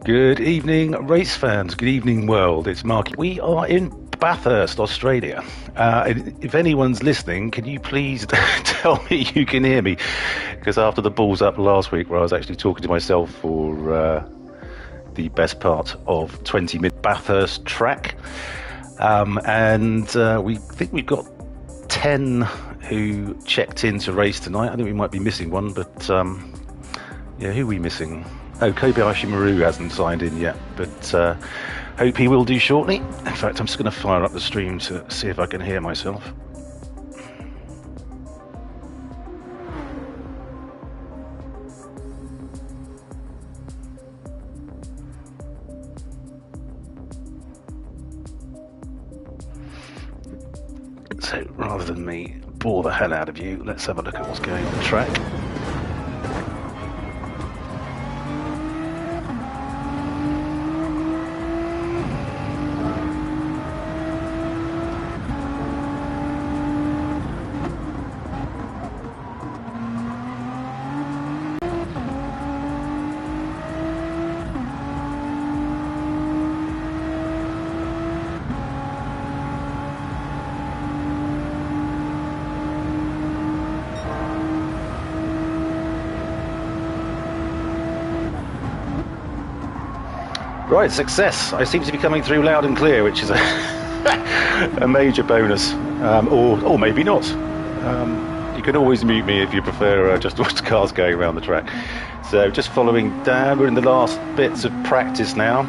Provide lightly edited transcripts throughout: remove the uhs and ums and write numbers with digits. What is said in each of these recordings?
Good evening, race fans. Good evening, world. It's Mark. We are in Bathurst, Australia. If anyone's listening, can you please tell me you can hear me? Because after the balls up last week, where I was actually talking to myself for the best part of 20 minutes, Bathurst track, and we think we've got 10 who checked in to race tonight. I think we might be missing one, but yeah, who are we missing? Oh, Kobayashi Maru hasn't signed in yet, but hope he will do shortly. In fact, I'm just going to fire up the stream to see if I can hear myself. So rather than me bore the hell out of you, let's have a look at what's going on the track. Right, success. I seem to be coming through loud and clear, which is a major bonus, or maybe not. You can always mute me if you prefer just to watch cars going around the track. So just following down, we're in the last bits of practice now.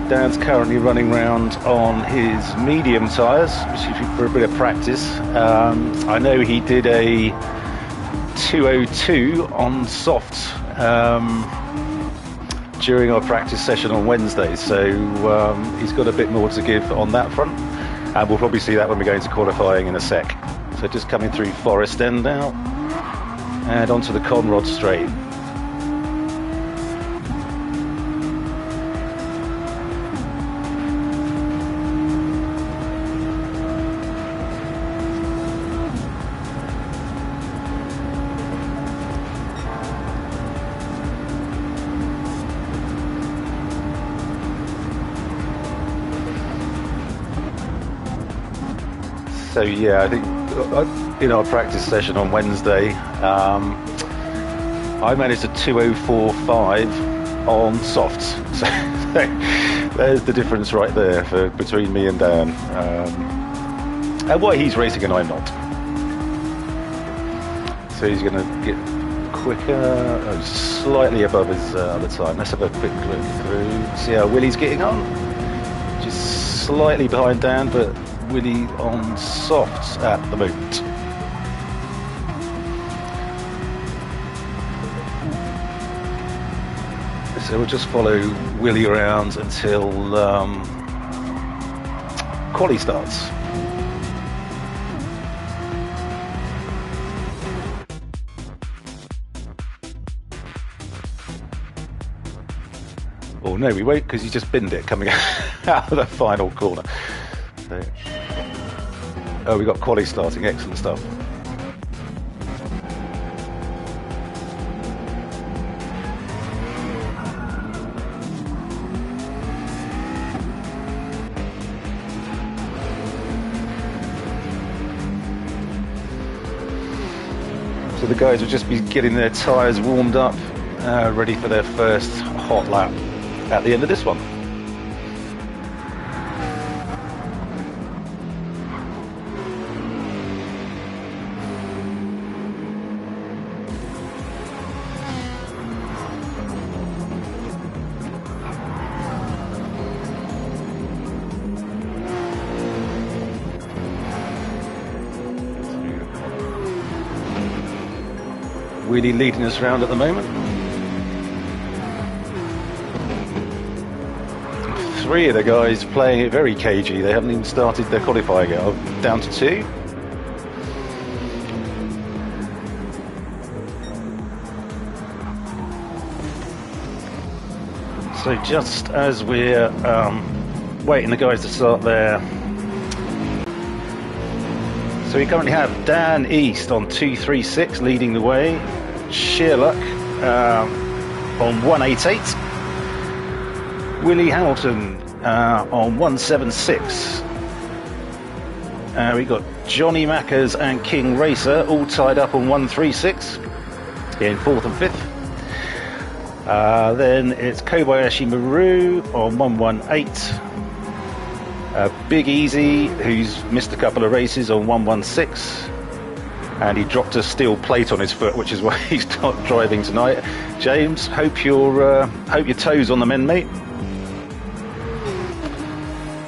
Dan's currently running around on his medium tyres, for a bit of practice. I know he did a 202 on softs during our practice session on Wednesday, so he's got a bit more to give on that front, and we'll probably see that when we go into qualifying in a sec. So just coming through Forest End now, and onto the Conrod Straight. So yeah, I think in our practice session on Wednesday, I managed a 2:04.5 on softs. So there's the difference right there between me and Dan, and why he's racing and I'm not. So he's going to get quicker, slightly above his other time. Let's have a quick look through, see how Willie's getting on. Just slightly behind Dan, but Willie on softs at the moment. So we'll just follow Willie around until quali starts. Oh no, we won't, because he just binned it coming out of the final corner. So, oh, we got quali starting, excellent stuff. So the guys will just be getting their tyres warmed up, ready for their first hot lap at the end of this one. Really leading us around at the moment. 3 of the guys playing it very cagey. They haven't even started their qualifying yet. I'm down to 2. So just as we're waiting the guys to start there. So we currently have Dan East on 236 leading the way, Sheerluck on 188, Willie Hamilton on 176. We got Johnny Mackers and King Racer all tied up on 136 in 4th and 5th. Then it's Kobayashi Maru on 118. Big Easy, who's missed a couple of races, on 116. And he dropped a steel plate on his foot, which is why he's not driving tonight. James, hope your toes on the mend, mate.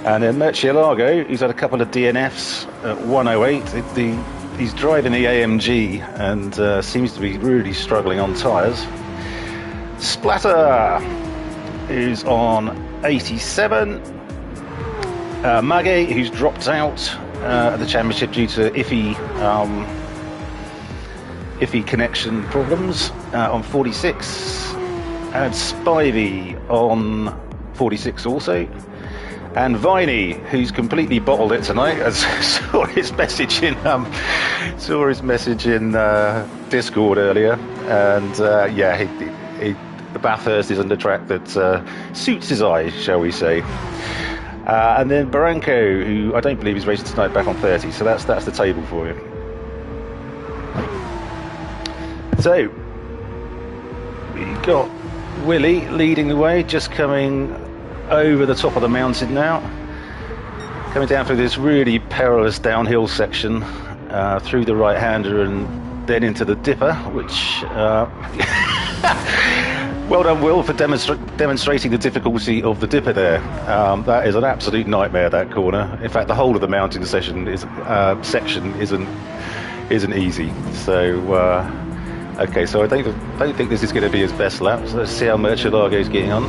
And then Murcielago, who's had a couple of DNFs at 108. He's driving the AMG and seems to be really struggling on tyres. Splatter, who's on 87. Maggie, who's dropped out at the championship due to iffy connection problems, on 46. And Spivey on 46 also. And Viney, who's completely bottled it tonight. I saw his message in Discord earlier, and the Bathurst isn't a track that suits his eyes, shall we say. And then Barranco, who I don't believe is racing tonight, back on 30. So that's the table for you. So we got Willie leading the way, just coming over the top of the mountain now, coming down through this really perilous downhill section, through the right-hander and then into the dipper, which well done, Will, for demonstrating the difficulty of the dipper there. That is an absolute nightmare, that corner. In fact, the whole of the mountain section isn't easy. So okay, so I don't think this is going to be his best lap. So let's see how Murcielago's getting on.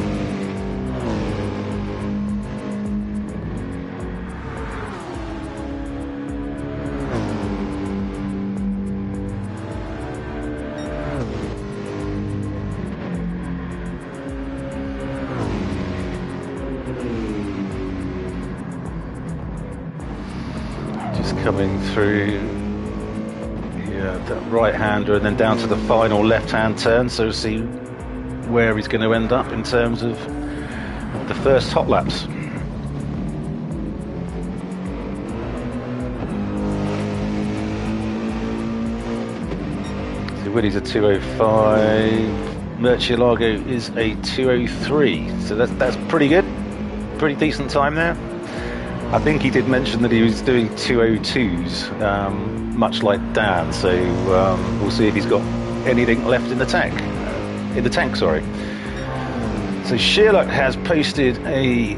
Coming through that right-hander and then down to the final left-hand turn, so we'll see where he's going to end up in terms of the first hot laps. So Willie's a 205, Murcielago is a 203, so that's pretty good, pretty decent time there. I think he did mention that he was doing 202s, much like Dan. So we'll see if he's got anything left in the tank. Sorry. So Sheerluck has posted a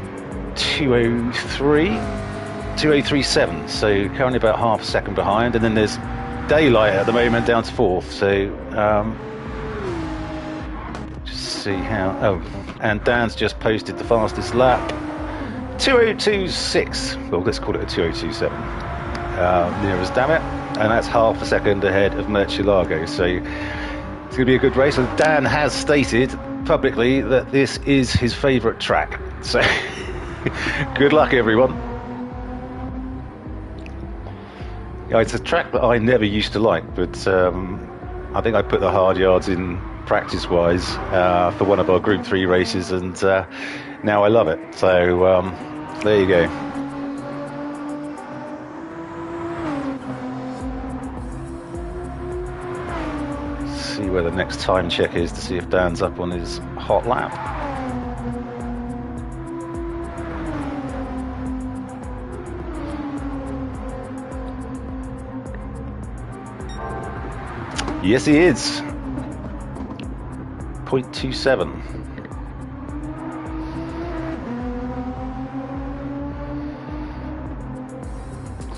203.7. So currently about half a second behind, and then there's Daylight at the moment down to 4th. So just see how. Oh, and Dan's just posted the fastest lap. 202.6, well, let's call it a 202.7, near as damn it, and that's half a second ahead of Murcielago, so it's going to be a good race. And Dan has stated publicly that this is his favourite track, so good luck, everyone. Yeah, it's a track that I never used to like, but I think I put the hard yards in practice-wise for one of our Group 3 races, and now I love it. So there you go. See where the next time check is to see if Dan's up on his hot lap. Yes, he is. 0.27.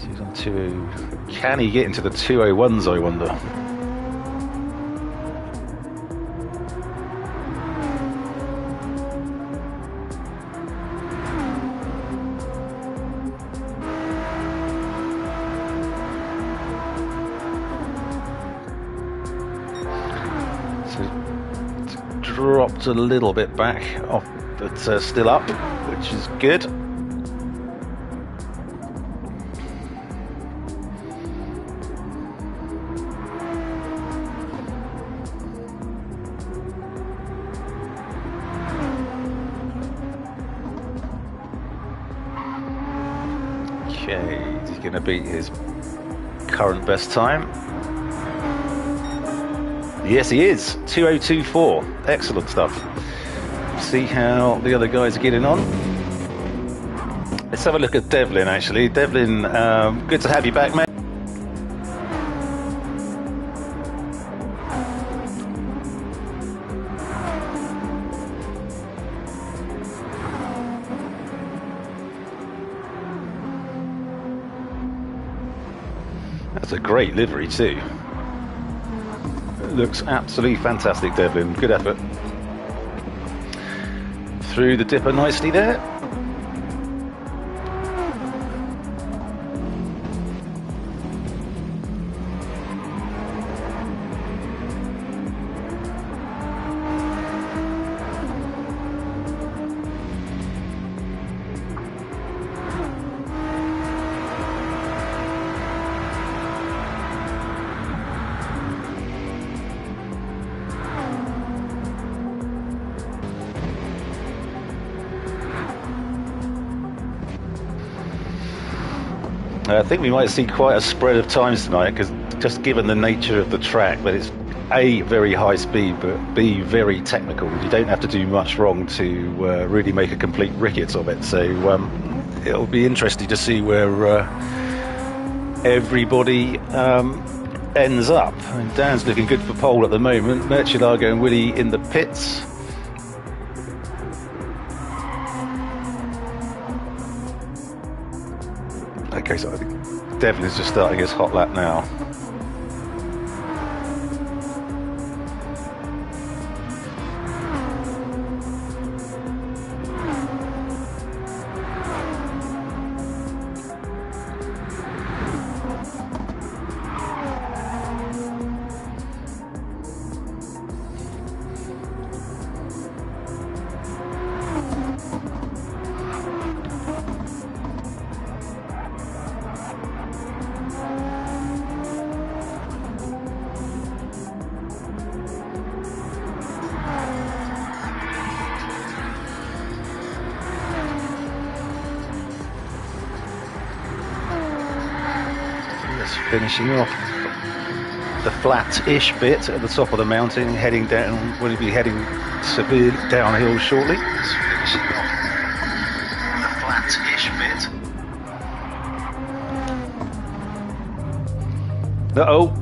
He's on 2. Can he get into the 201s, I wonder? Dropped a little bit back off, but still up, which is good. Okay, is he going to beat his current best time? Yes, he is. 2024. Excellent stuff. See how the other guys are getting on. Let's have a look at Devlin, actually. Devlin, good to have you back, mate. That's a great livery too. It looks absolutely fantastic, Devlin. Good effort. Through the dipper nicely there. I think we might see quite a spread of times tonight, because just given the nature of the track, but it's A, very high speed, but B, very technical. You don't have to do much wrong to really make a complete rickets of it. So it'll be interesting to see where everybody ends up. And Dan's looking good for pole at the moment. Merchelago and Willie in the pits. Okay, so I think Devlin is just starting his hot lap now. Finishing off the flat-ish bit at the top of the mountain, heading down. Will he be heading severely downhill shortly? Finishing off the flat-ish bit. Uh-oh.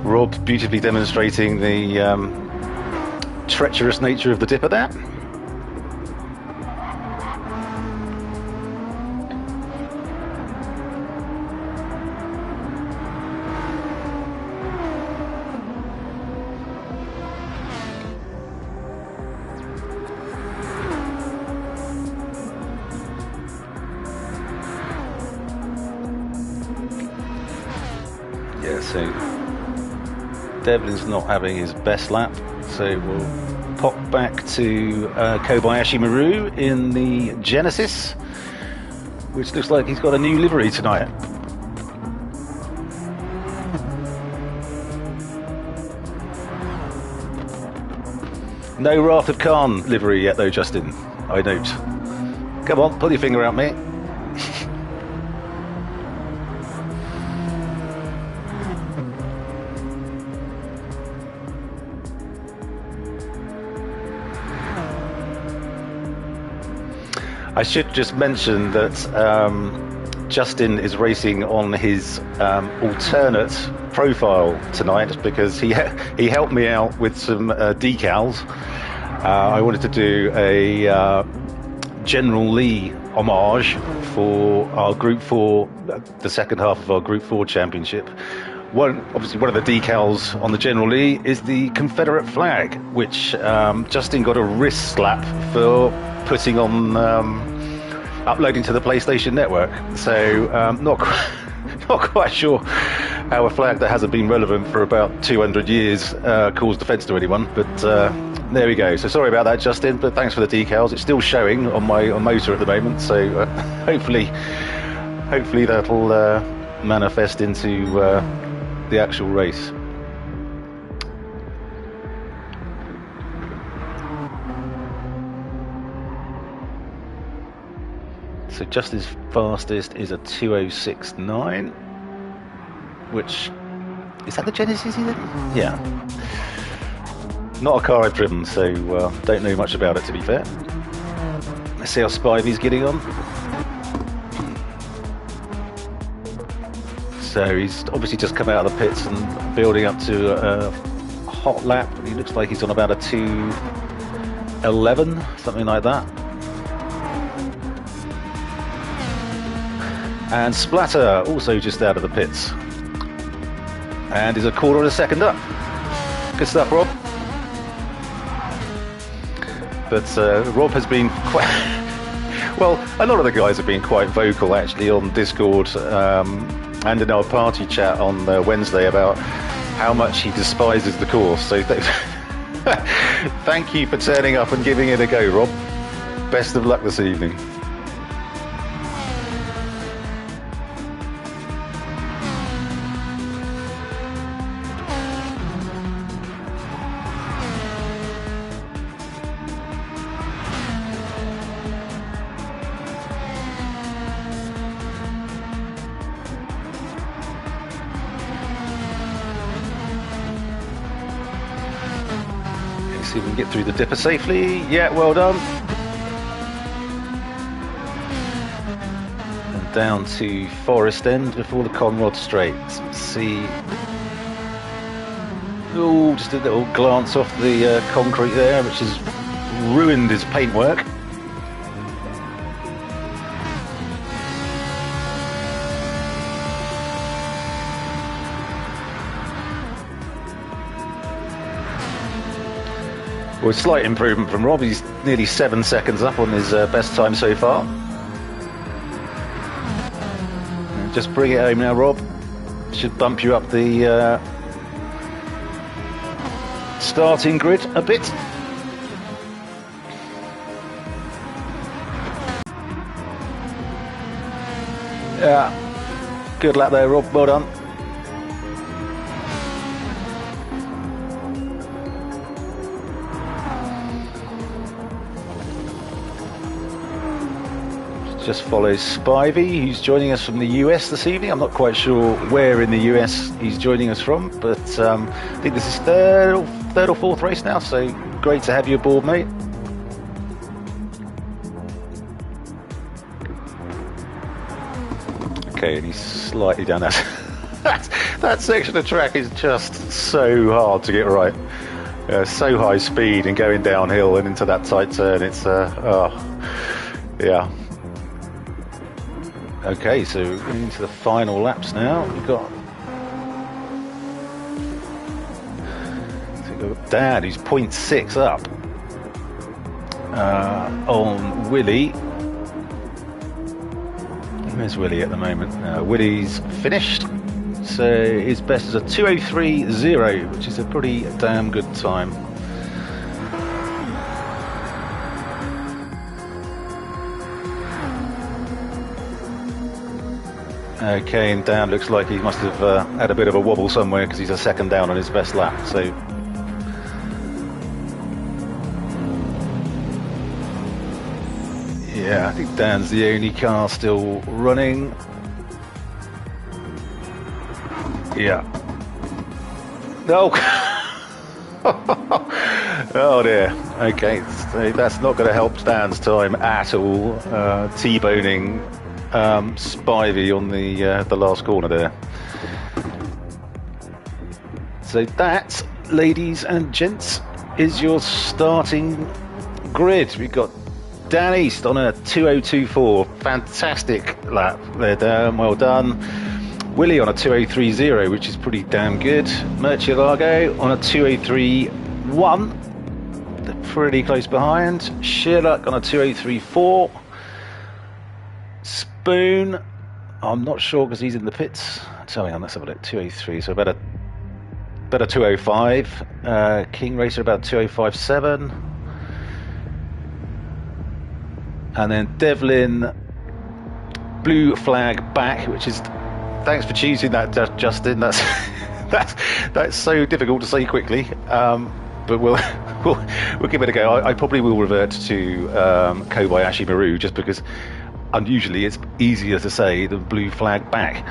Rob beautifully demonstrating the treacherous nature of the dipper there. Yeah, so Devlin's not having his best lap, so we'll pop back to Kobayashi Maru in the Genesis, which looks like he's got a new livery tonight. No Wrath of Khan livery yet though, Justin, I note. Come on, pull your finger out, mate. I should just mention that Justin is racing on his alternate profile tonight, because he helped me out with some decals. I wanted to do a General Lee homage for our Group 4, the second half of our Group 4 championship. Obviously, one of the decals on the General Lee is the Confederate flag, which Justin got a wrist slap for putting on, uploading to the PlayStation Network. So not quite sure how a flag that hasn't been relevant for about 200 years caused offence to anyone, but there we go. So sorry about that, Justin, but thanks for the decals. It's still showing on my motor at the moment, so hopefully that'll manifest into the actual race. So just his fastest is a 2:06.9, which is that the Genesis? Yeah. Not a car I've driven, so don't know much about it, to be fair. Let's see how Spivey's getting on. So he's obviously just come out of the pits and building up to a hot lap. He looks like he's on about a 2:11, something like that. And Splatter also just out of the pits. And is a quarter of a second up. Good stuff, Rob. But Rob has been quite... well, a lot of the guys have been quite vocal, actually, on Discord and in our party chat on Wednesday about how much he despises the course. So thank you for turning up and giving it a go, Rob. Best of luck this evening. See if we can get through the dipper safely. Yeah, well done. And down to Forest End before the Conrod Straight. Let's see. Oh, just a little glance off the concrete there, which has ruined his paintwork. Well, a slight improvement from Rob. He's nearly 7 seconds up on his best time so far. And just bring it home now, Rob. Should bump you up the starting grid a bit. Yeah, good lap there, Rob. Well done. Just follows Spivey, who's joining us from the US this evening. I'm not quite sure where in the US he's joining us from, but I think this is third or fourth race now, so great to have you aboard, mate. Okay, and he's slightly down that. That section of track is just so hard to get right. So high speed and going downhill and into that tight turn. It's yeah. Okay, so into the final laps now. We've got Dan, who's 0.6 up on Willie. Where's Willie at the moment? Willie's finished, so his best is a 2:03.0, which is a pretty damn good time. Okay, and Dan looks like he must have had a bit of a wobble somewhere because he's a second down on his best lap. So, yeah, I think Dan's the only car still running. Yeah. No. Oh dear. Okay, so that's not going to help Dan's time at all. T-boning Spivey on the last corner there. So that, ladies and gents, is your starting grid. We've got Dan East on a 2:02.4, fantastic lap there, Dan, well done. Willie on a 2:03.0, which is pretty damn good. Murcielago on a 2:03.1, pretty close behind. Sherlock on a 2:03.4. Spoon, I'm not sure because he's in the pits. So hang on, let's have a look. 2:03, so about a 2:05. King Racer about 2:05.7. And then Devlin, blue flag back, which is, thanks for choosing that, Justin. That's so difficult to say quickly. But we'll give it a go. I probably will revert to Kobayashi Maru just because unusually, it's easier to say than blue flag back.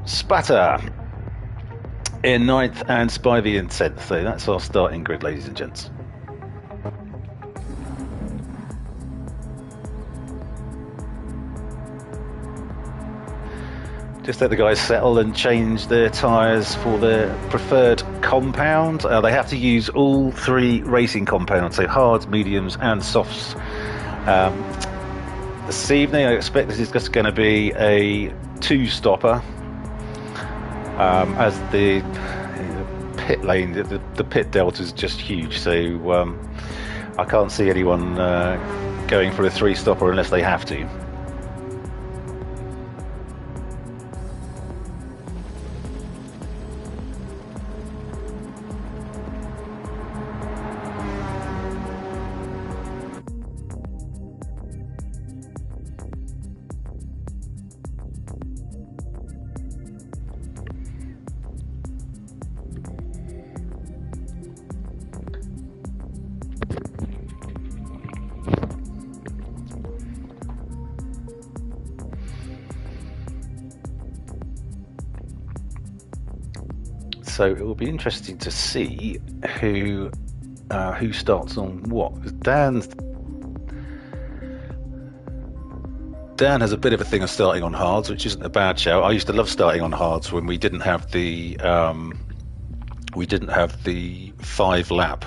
Spatter in 9th and Spivey in 10th. So that's our starting grid, ladies and gents. Just let the guys settle and change their tyres for their preferred compound. They have to use all 3 racing compounds, so hards, mediums and softs. This evening I expect this is just going to be a 2-stopper, as the pit lane, the pit delta is just huge, so I can't see anyone going for a 3-stopper unless they have to. So it will be interesting to see who starts on what. Dan has a bit of a thing of starting on hards, which isn't a bad shout. I used to love starting on hards when we didn't have the 5-lap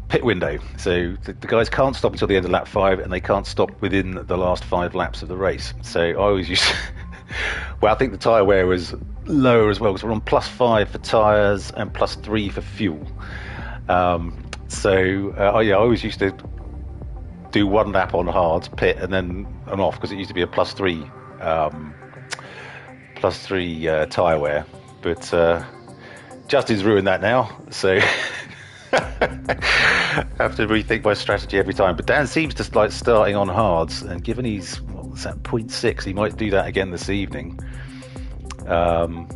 pit window. So the guys can't stop until the end of lap 5, and they can't stop within the last 5 laps of the race. So I always used to, well, I think the tyre wear was lower as well, because we're on +5 for tyres and +3 for fuel. I always used to do 1 lap on hards, pit, and then I'm off, because it used to be a +3 tyre wear. But Justin's ruined that now, so I have to rethink my strategy every time. But Dan seems to like starting on hards, and given he's 0.6, he might do that again this evening. And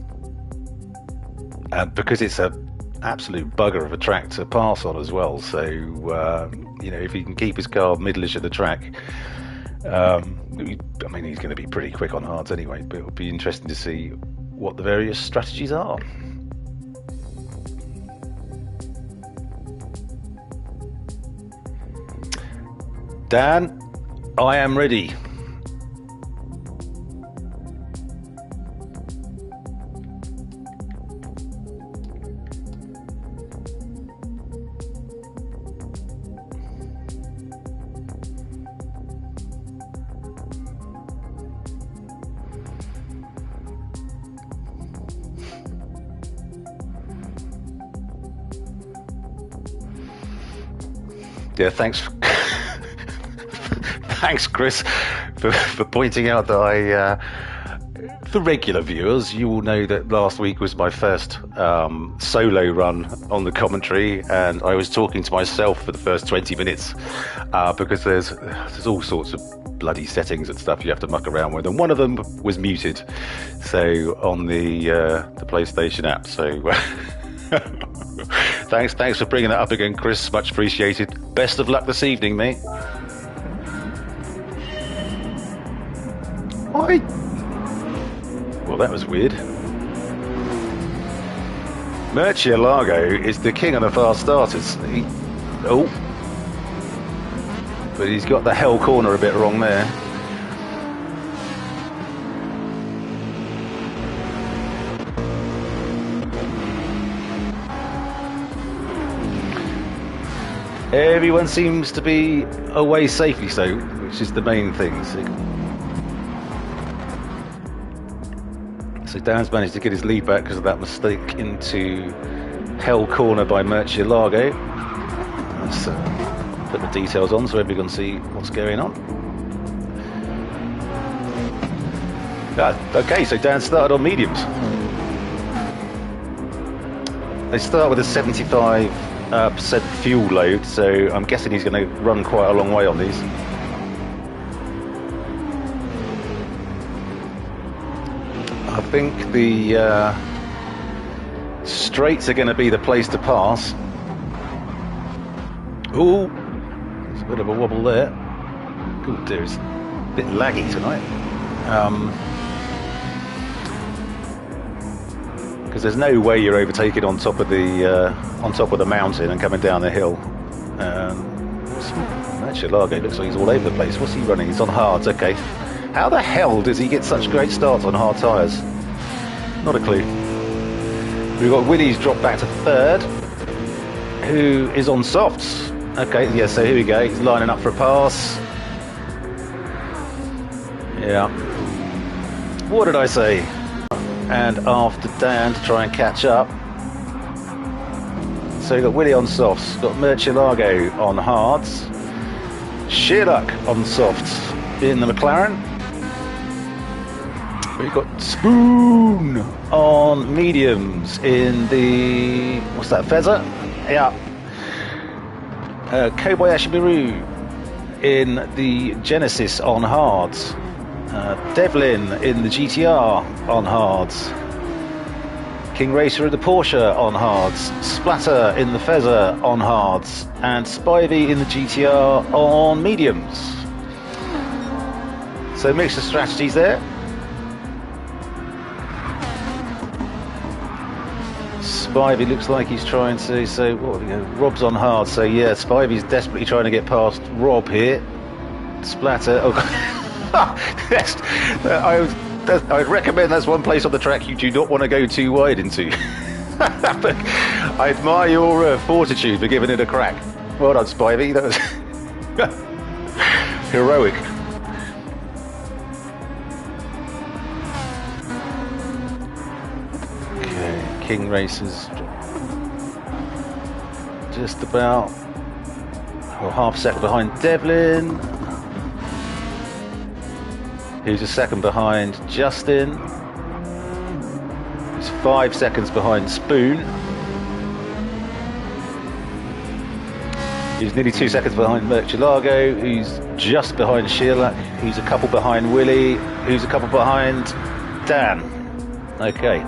because it's a absolute bugger of a track to pass on as well, so if he can keep his car middleish at the track, I mean, he's going to be pretty quick on hards anyway. But it'll be interesting to see what the various strategies are. Dan, I am ready. Yeah, thanks. Thanks, Chris, for pointing out that for regular viewers, you will know that last week was my first solo run on the commentary, and I was talking to myself for the first 20 minutes because there's all sorts of bloody settings and stuff you have to muck around with, and one of them was muted, so on the PlayStation app. So thanks for bringing that up again, Chris. Much appreciated. Best of luck this evening, mate. Why? Well, that was weird. Murcielago is the king of the fast starters. But he's got the hell corner a bit wrong there. Everyone seems to be away safely, so, which is the main thing. So Dan's managed to get his lead back because of that mistake into hell corner by Murcielago. Let's put the details on so everyone can see what's going on. Okay, so Dan started on mediums. They start with a 75% fuel load, so I'm guessing he's going to run quite a long way on these. I think the straights are going to be the place to pass. Ooh, there's a bit of a wobble there. Oh dear, it's a bit laggy tonight. Because there's no way you're overtaking on top of the mountain and coming down the hill. Murcielago looks like he's all over the place. What's he running? He's on hards. Okay. How the hell does he get such great starts on hard tyres? Not a clue. We've got Willie's dropped back to third, who is on softs. Okay, yeah, so here we go. He's lining up for a pass. Yeah. What did I say? And after Dan to try and catch up. So we've got Willie on softs, got Murcielago on hards, Shearluck on softs in the McLaren. We've got Spoon on mediums in the, what's that, Fezzer? Yeah. Kobayashi Maru in the Genesis on hards. Devlin in the GTR on hards. King Racer in the Porsche on hards. Splatter in the Fezzer on hards. And Spivey in the GTR on mediums. So mix of strategies there. Spivey looks like he's trying to, so what, Rob's on hard, so yeah, Spivey's desperately trying to get past Rob here. Splatter, oh yes, I would recommend that's one place on the track you do not want to go too wide into. But I admire your fortitude for giving it a crack. Well done, Spivey, that was heroic. King Racers just about half a second behind Devlin, who's a second behind Justin, who's 5 seconds behind Spoon, who's nearly 2 seconds behind Murcielago, who's just behind Shearluck, who's a couple behind Willie, who's a couple behind Dan. Okay.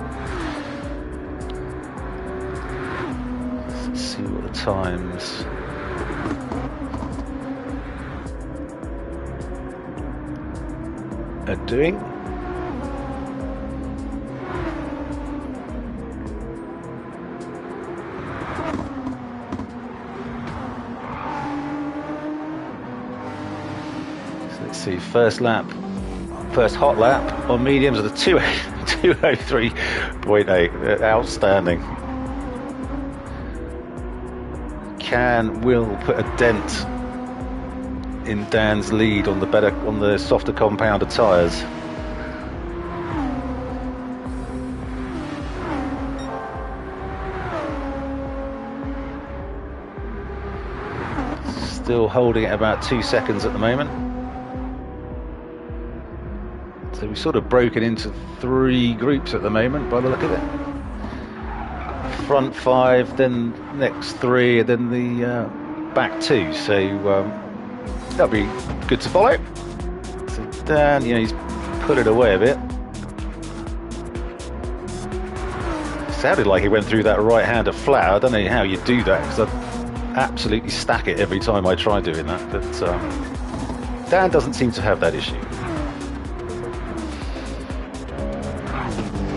See what the times are doing. So let's see, first hot lap on mediums of the 203.8. Outstanding. Will put a dent in Dan's lead on the softer compounded tyres. Still holding at about 2 seconds at the moment. So we've sort of broken into 3 groups at the moment by the look of it. Front 5, then next 3, and then the back 2. So that'll be good to follow. So Dan, he's put it away a bit. Sounded like he went through that right-hander flat. I don't know how you do that, because I absolutely stack it every time I try doing that. But Dan doesn't seem to have that issue.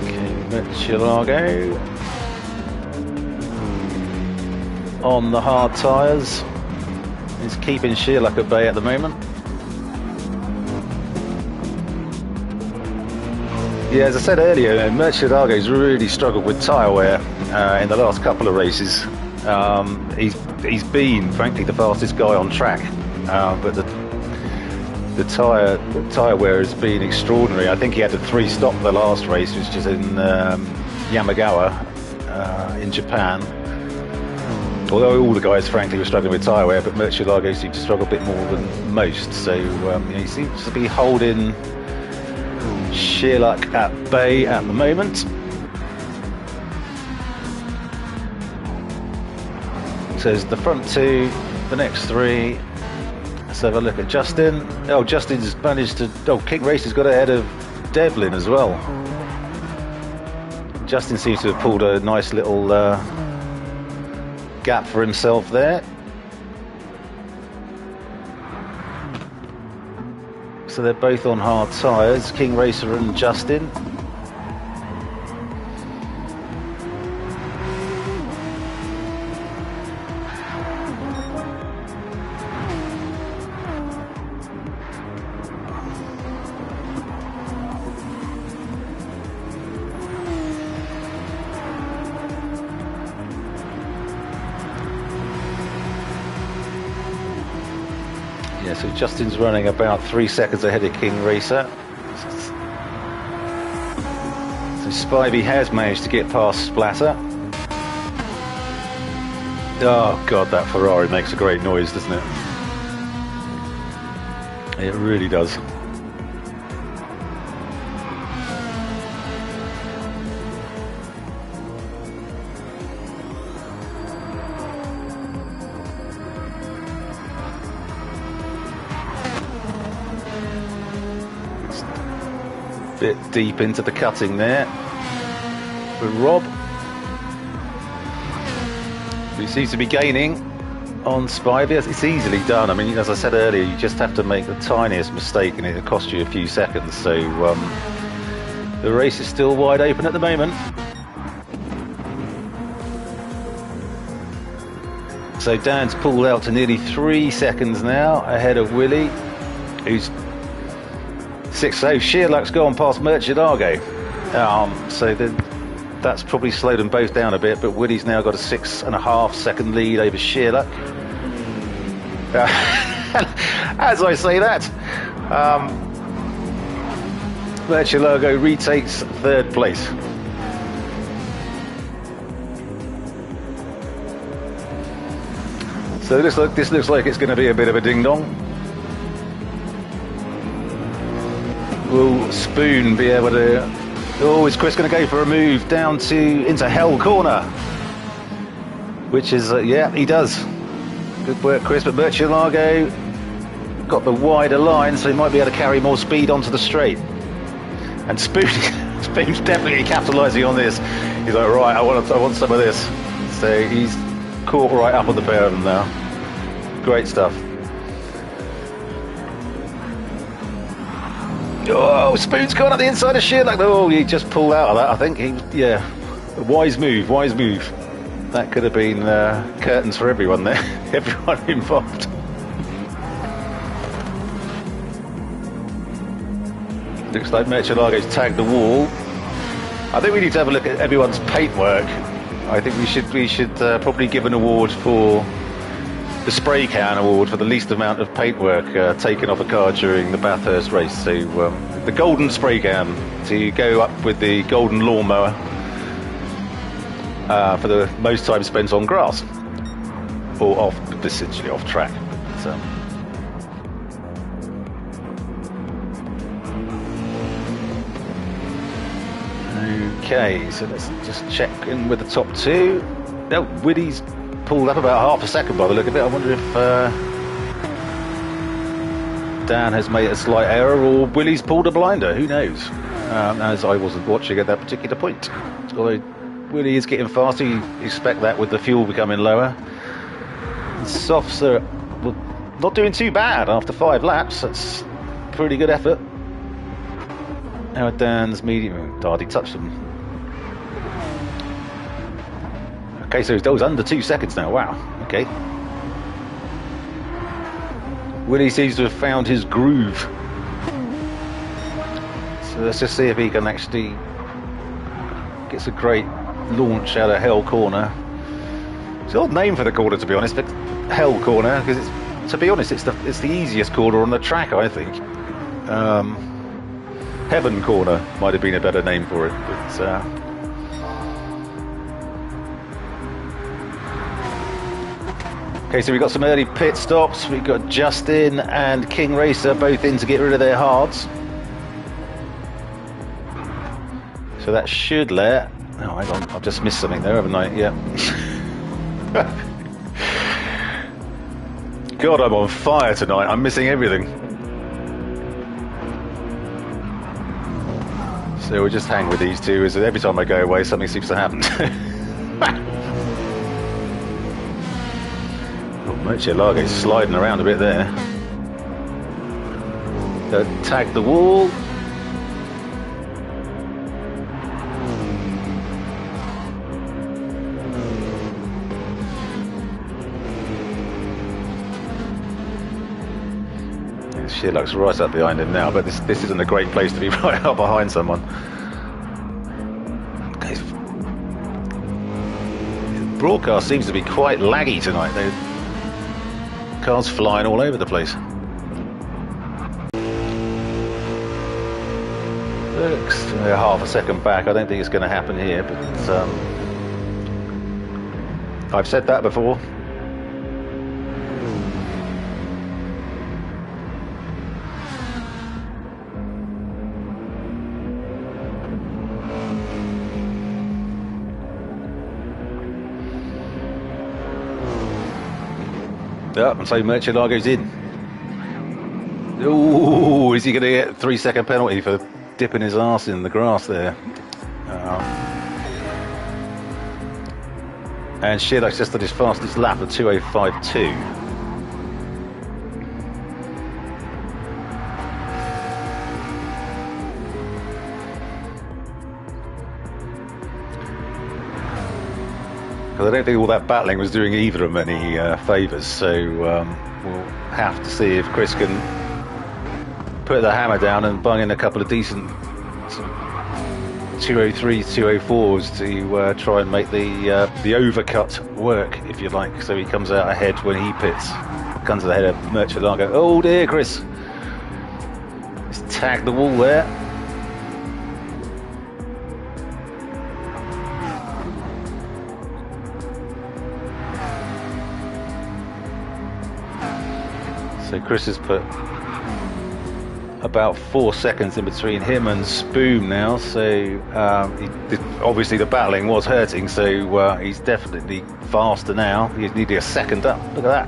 Okay, Murcielago on the hard tyres. He's keeping Shearluck at bay at the moment. Yeah, as I said earlier, Murcielago's really struggled with tyre wear in the last couple of races. He's been, frankly, the fastest guy on track, but the tyre wear has been extraordinary. I think he had a 3-stop the last race, which is in Yamagawa in Japan. Although all the guys, frankly, were struggling with tyre wear, but Murcielago seemed to struggle a bit more than most. So he seems to be holding Shearluck at bay at the moment. So there's the front 2, the next 3. Let's have a look at Justin. Oh, Justin's managed to... Oh, King Racer's got ahead of Devlin as well. Justin seems to have pulled a nice little... gap for himself there. So they're both on hard tyres, King Racer and Justin. Yeah, so Justin's running about 3 seconds ahead of King Racer. So Spivey has managed to get past Splatter. Oh god, that Ferrari makes a great noise, doesn't it? It really does. Bit deep into the cutting there with Rob. He seems to be gaining on Spivey. It's easily done. I mean, as I said earlier, you just have to make the tiniest mistake and it'll cost you a few seconds. So the race is still wide open at the moment. So Dan's pulled out to nearly 3 seconds now ahead of Willie, who's 6-0. Sheerluck's gone past Murcielago. So that's probably slowed them both down a bit, but Willie's now got a 6.5 second lead over Sheerluck. As I say that, Murcielago retakes 3rd place. So this looks like it's going to be a bit of a ding-dong. Will Spoon be able to... Oh, is Chris going to go for a move down into Hell Corner? Which is, yeah, he does. Good work, Chris, but Murcielago got the wider line, so he might be able to carry more speed onto the straight. And Spoon's definitely capitalising on this. He's like, right, I want some of this. So he's caught right up on the pair of them now. Great stuff. Oh, Spoon's gone up the inside of Sheerluck. Oh, he just pulled out of that, I think. Yeah, wise move. That could have been curtains for everyone there, everyone involved. Looks like Murcielago's tagged the wall. I think we need to have a look at everyone's paintwork. I think we should probably give an award for the spray can award for the least amount of paintwork taken off a car during the Bathurst race. So the golden spray can to go up with the golden lawnmower for the most time spent on grass or essentially off track. So. Okay, so let's just check in with the top two. Oh, Willie's pulled up about half a second by the look of it. I wonder if Dan has made a slight error or Willie's pulled a blinder. Who knows? As I wasn't watching at that particular point. Although Willie is getting faster, you expect that with the fuel becoming lower. And softs are not doing too bad after 5 laps. That's pretty good effort. Now Dan's medium. Dardy touched them. Okay, so that was under 2 seconds now. Wow. Okay. Willie seems to have found his groove. So let's just see if he can actually gets a great launch out of Hell Corner. It's an odd name for the corner, to be honest, but Hell Corner, because it's, to be honest, it's the easiest corner on the track, I think. Heaven Corner might have been a better name for it, but. Okay, so we've got some early pit stops. We've got Justin and King Racer both in to get rid of their hards. So that should let... Oh, hang on, I've just missed something there, haven't I? Yeah. God, I'm on fire tonight. I'm missing everything. So we'll just hang with these two, as every time I go away, something seems to happen. Murcielago's sliding around a bit there. Tag the wall. Shit looks right up behind him now, but this isn't a great place to be right up behind someone. Okay. The broadcast seems to be quite laggy tonight. Cars flying all over the place. Looks half a second back. I don't think it's going to happen here, but I've said that before. Yeah, and so Murcielago's in. Ooh, is he going to get a 3-second penalty for dipping his arse in the grass there? And Shearlock's just done his fastest lap of 2:05.2. I don't think all that battling was doing either of them any favours, so we'll have to see if Chris can put the hammer down and bung in a couple of decent 2:03s, 2:04s to try and make the overcut work, if you like, so he comes out ahead when he pits. Comes ahead of Murcielago. Oh dear, Chris. He's tagged the wall there. So Chris has put about 4 seconds in between him and Spoon now, so obviously the battling was hurting, so he's definitely faster now. He's nearly a second up. Look at that.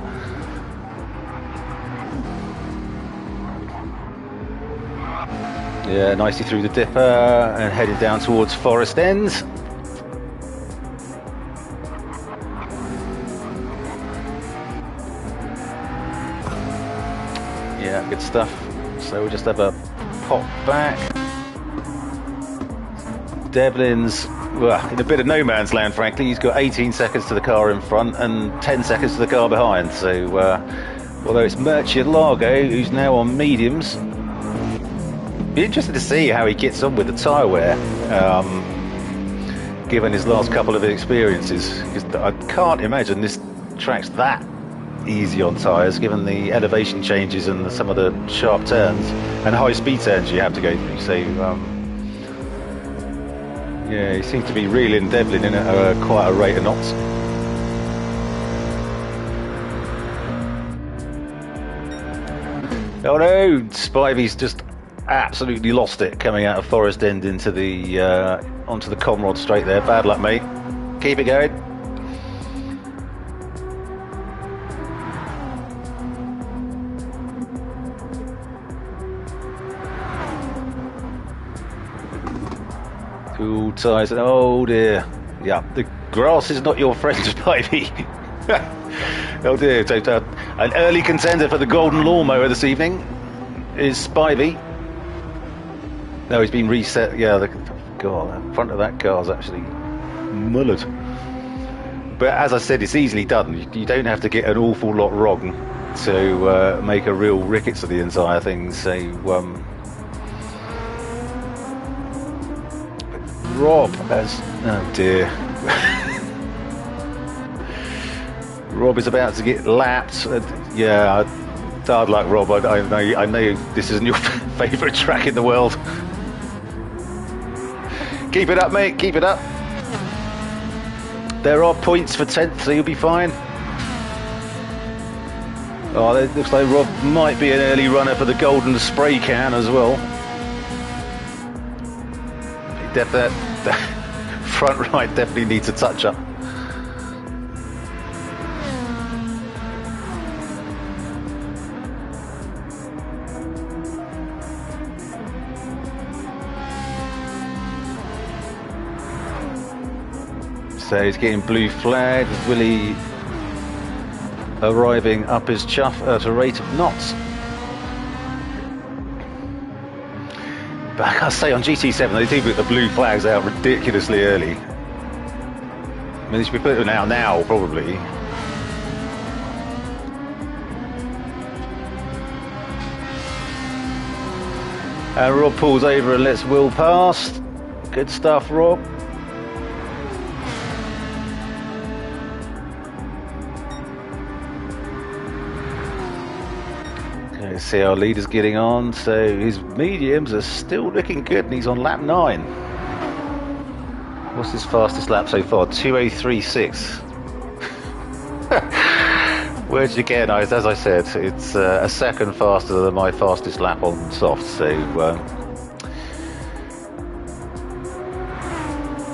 Yeah, nicely through the dipper and heading down towards Forest End. Yeah, good stuff. So we'll just have a pop back. Devlin's in a bit of no man's land, frankly. He's got 18 seconds to the car in front and 10 seconds to the car behind. So although it's Murcielago who's now on mediums, be interested to see how he gets on with the tyre wear, given his last couple of experiences. Because I can't imagine this track's that easy on tyres, given the elevation changes and some of the sharp turns and high speed turns you have to go through. So yeah, he seems to be reeling Devlin in at quite a rate of knots. Oh no, Spivey's just absolutely lost it coming out of Forest End into the onto the Conrod straight there. Bad luck, mate. Keep it going. Cool tyres. Oh dear. Yeah, the grass is not your friend, Spivey. Oh dear. An early contender for the Golden Lawnmower this evening is Spivey. No, he's been reset. Yeah, God, the front of that car's actually mullered. But as I said, it's easily done. You don't have to get an awful lot wrong to make a real rickets of the entire thing. So Rob has... Oh dear. Rob is about to get lapped. Yeah, hard luck, Rob. I know this isn't your favourite track in the world. Keep it up, mate. Keep it up. There are points for 10th, so you'll be fine. Oh, it looks like Rob might be an early runner for the golden spray can as well. That front right definitely needs a touch up. So he's getting blue flag. Willie arriving up his chuff at a rate of knots. But I gotta say, on GT7, they do put the blue flags out ridiculously early. I mean, they should be putting them out now, probably. And Rob pulls over and lets Will past. Good stuff, Rob. Okay, see our leader's getting on. So his mediums are still looking good, and he's on lap 9. What's his fastest lap so far? 2:03.6. Words again, as I said, it's a second faster than my fastest lap on soft, so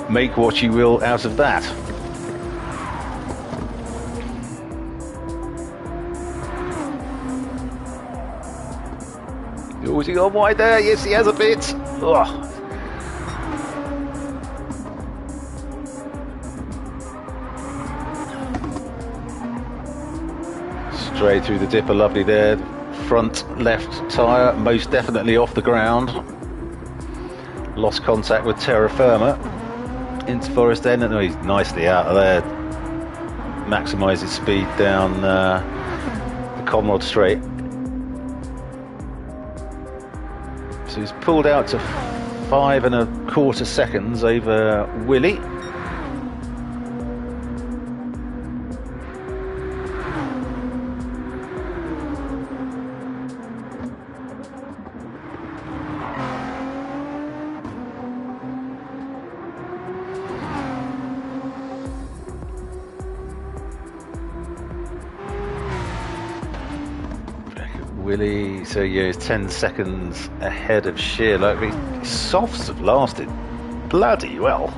make what you will out of that. Oh, is he gone wide there? Yes, he has a bit. Ugh. Straight through the dipper, lovely there. Front left tyre, most definitely off the ground. Lost contact with terra firma. Into Forest End, and he's nicely out of there. Maximises speed down the Conrod Straight. So he's pulled out to 5 1/4 seconds over Willie. Willie, so yeah, he's 10 seconds ahead of Shearlock. His softs have lasted bloody well.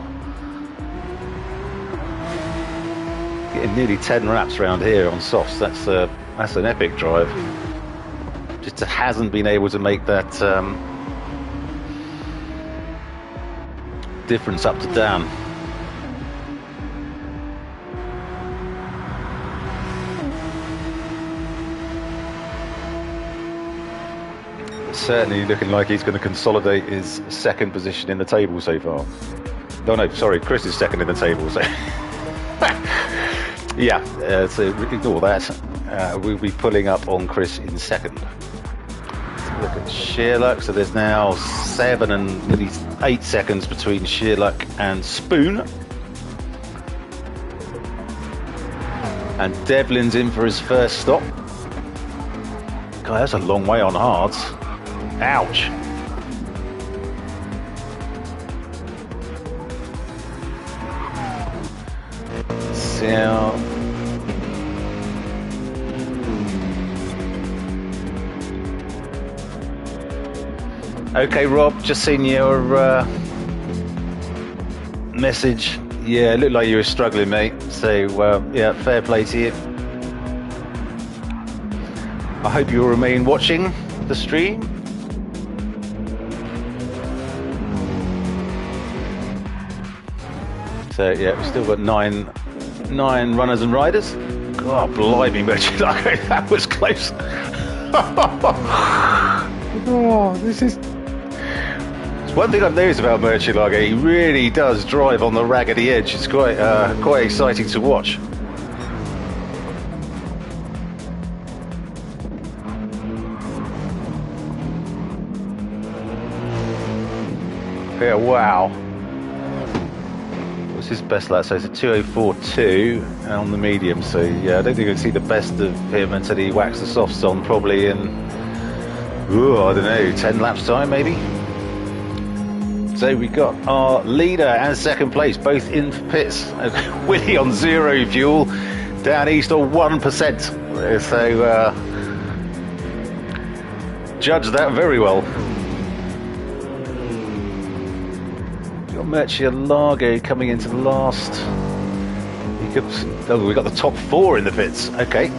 Getting nearly 10 laps around here on softs, that's an epic drive. Just hasn't been able to make that difference up to Dan. Certainly looking like he's going to consolidate his second position in the table so far. No, sorry, Chris is second in the table. So yeah, so ignore that. We'll be pulling up on Chris in second. Look at Shearluck. So there's now 7 and nearly 8 seconds between Shearluck and Spoon. And Devlin's in for his first stop. God, that's a long way on hards. Ouch. So okay, Rob, just seen your message. Yeah, it looked like you were struggling, mate. So yeah, fair play to you. I hope you will remain watching the stream. So yeah, we've still got nine runners and riders. God, blimey, Merchandigo, that was close. Oh, this is... It's one thing I've noticed about Merchandigo. He really does drive on the raggedy edge. It's quite exciting to watch. Yeah, wow. His best lap, so it's a 2:04.2 on the medium, so yeah, I don't think you can see the best of him until he whacks the softs on, probably in I don't know, 10 laps time maybe. So we got our leader and second place both in for pits. Willie on 0 fuel, down east on 1%, so judge that very well. Murcielago coming into the last. We got the top 4 in the pits. Okay.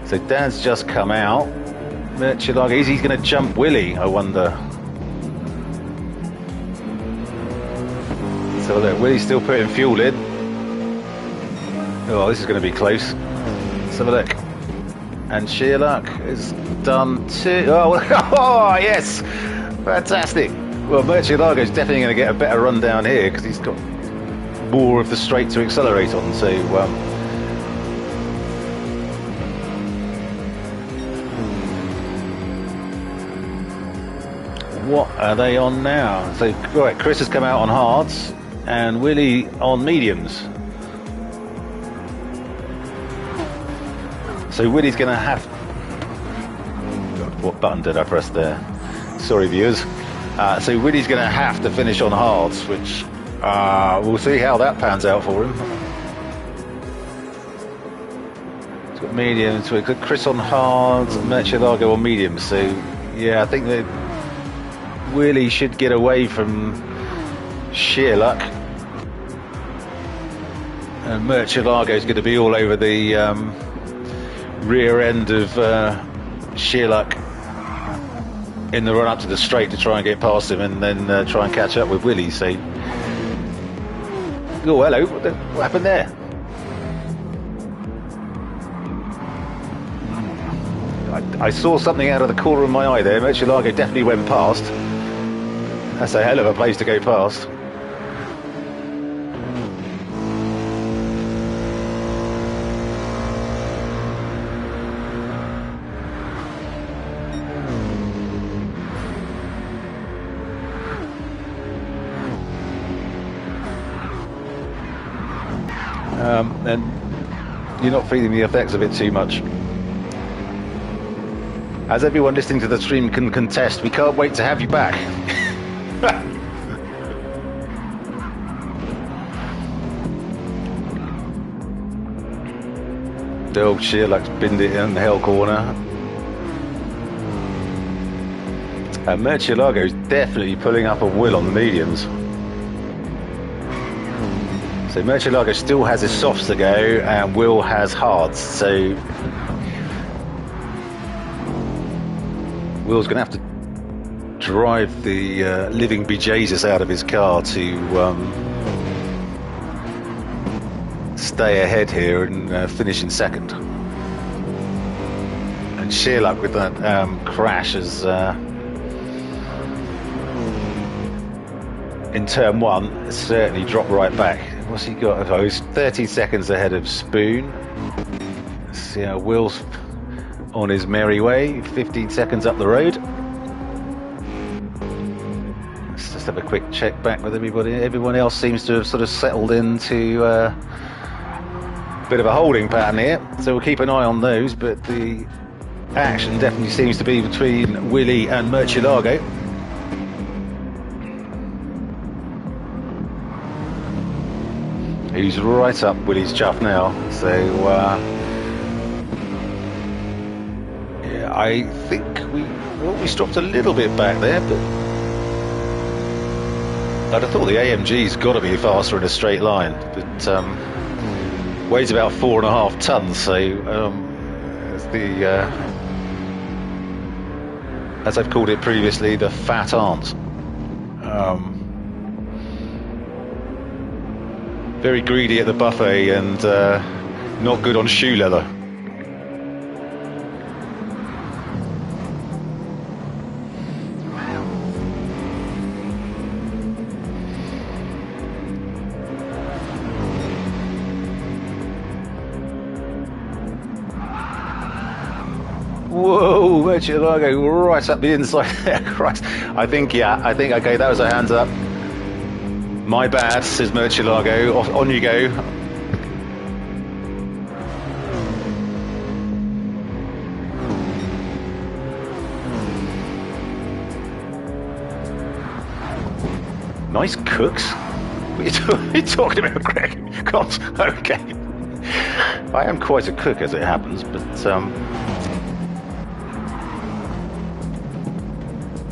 So Dan's just come out. Murcielago, is he going to jump Willie? I wonder. So look, Willie's still putting fuel in. Oh, this is going to be close. Let's have a look. And Sheerluck has done 2. Oh, oh yes, fantastic. Well, Murcielago's definitely going to get a better run down here because he's got more of the straight to accelerate on. So what are they on now? So right, Chris has come out on hards and Willie on mediums. So Willie's going to have... God, what button did I press there? Sorry, viewers. So Willie's going to have to finish on hards, which we'll see how that pans out for him. He's got mediums. We've got Chris on hards, Murcielago on mediums. So yeah, I think that Willie should get away from Sheerluck. And Murcielago's going to be all over the rear end of Sheerluck in the run up to the straight to try and get past him and then try and catch up with Willie. So, oh hello, what happened there? I saw something out of the corner of my eye there. Murcielago definitely went past. That's a hell of a place to go past. And you're not feeling the effects of it too much. As everyone listening to the stream can contest, we can't wait to have you back. The old Sheerluck's binned it in the hell corner. And Murcielago's definitely pulling up a Will on the mediums. So Murcielago still has his softs to go and Will has hards. So Will's going to have to drive the living bejesus out of his car to stay ahead here and finish in second. And Sheerluck with that crash has in turn 1 certainly dropped right back. What's he got? Oh, he's 30 seconds ahead of Spoon. Let's see how Will's on his merry way, 15 seconds up the road. Let's just have a quick check back with everybody. Everyone else seems to have sort of settled into a bit of a holding pattern here, so we'll keep an eye on those, but the action definitely seems to be between Willie and Murcielago. Who's right up Willie's chuff now, so yeah, I think we stopped a little bit back there, but I'd have thought the AMG's got to be faster in a straight line, but weighs about 4.5 tons, so as the as I've called it previously, the fat aunt. Very greedy at the buffet and not good on shoe leather. Whoa, Murcielago right up the inside there. Christ. I think okay, that was a hands up. My bad, says Murcielago. On you go. Nice cooks. What are you talking about, Greg? God, okay. I am quite a cook, as it happens, but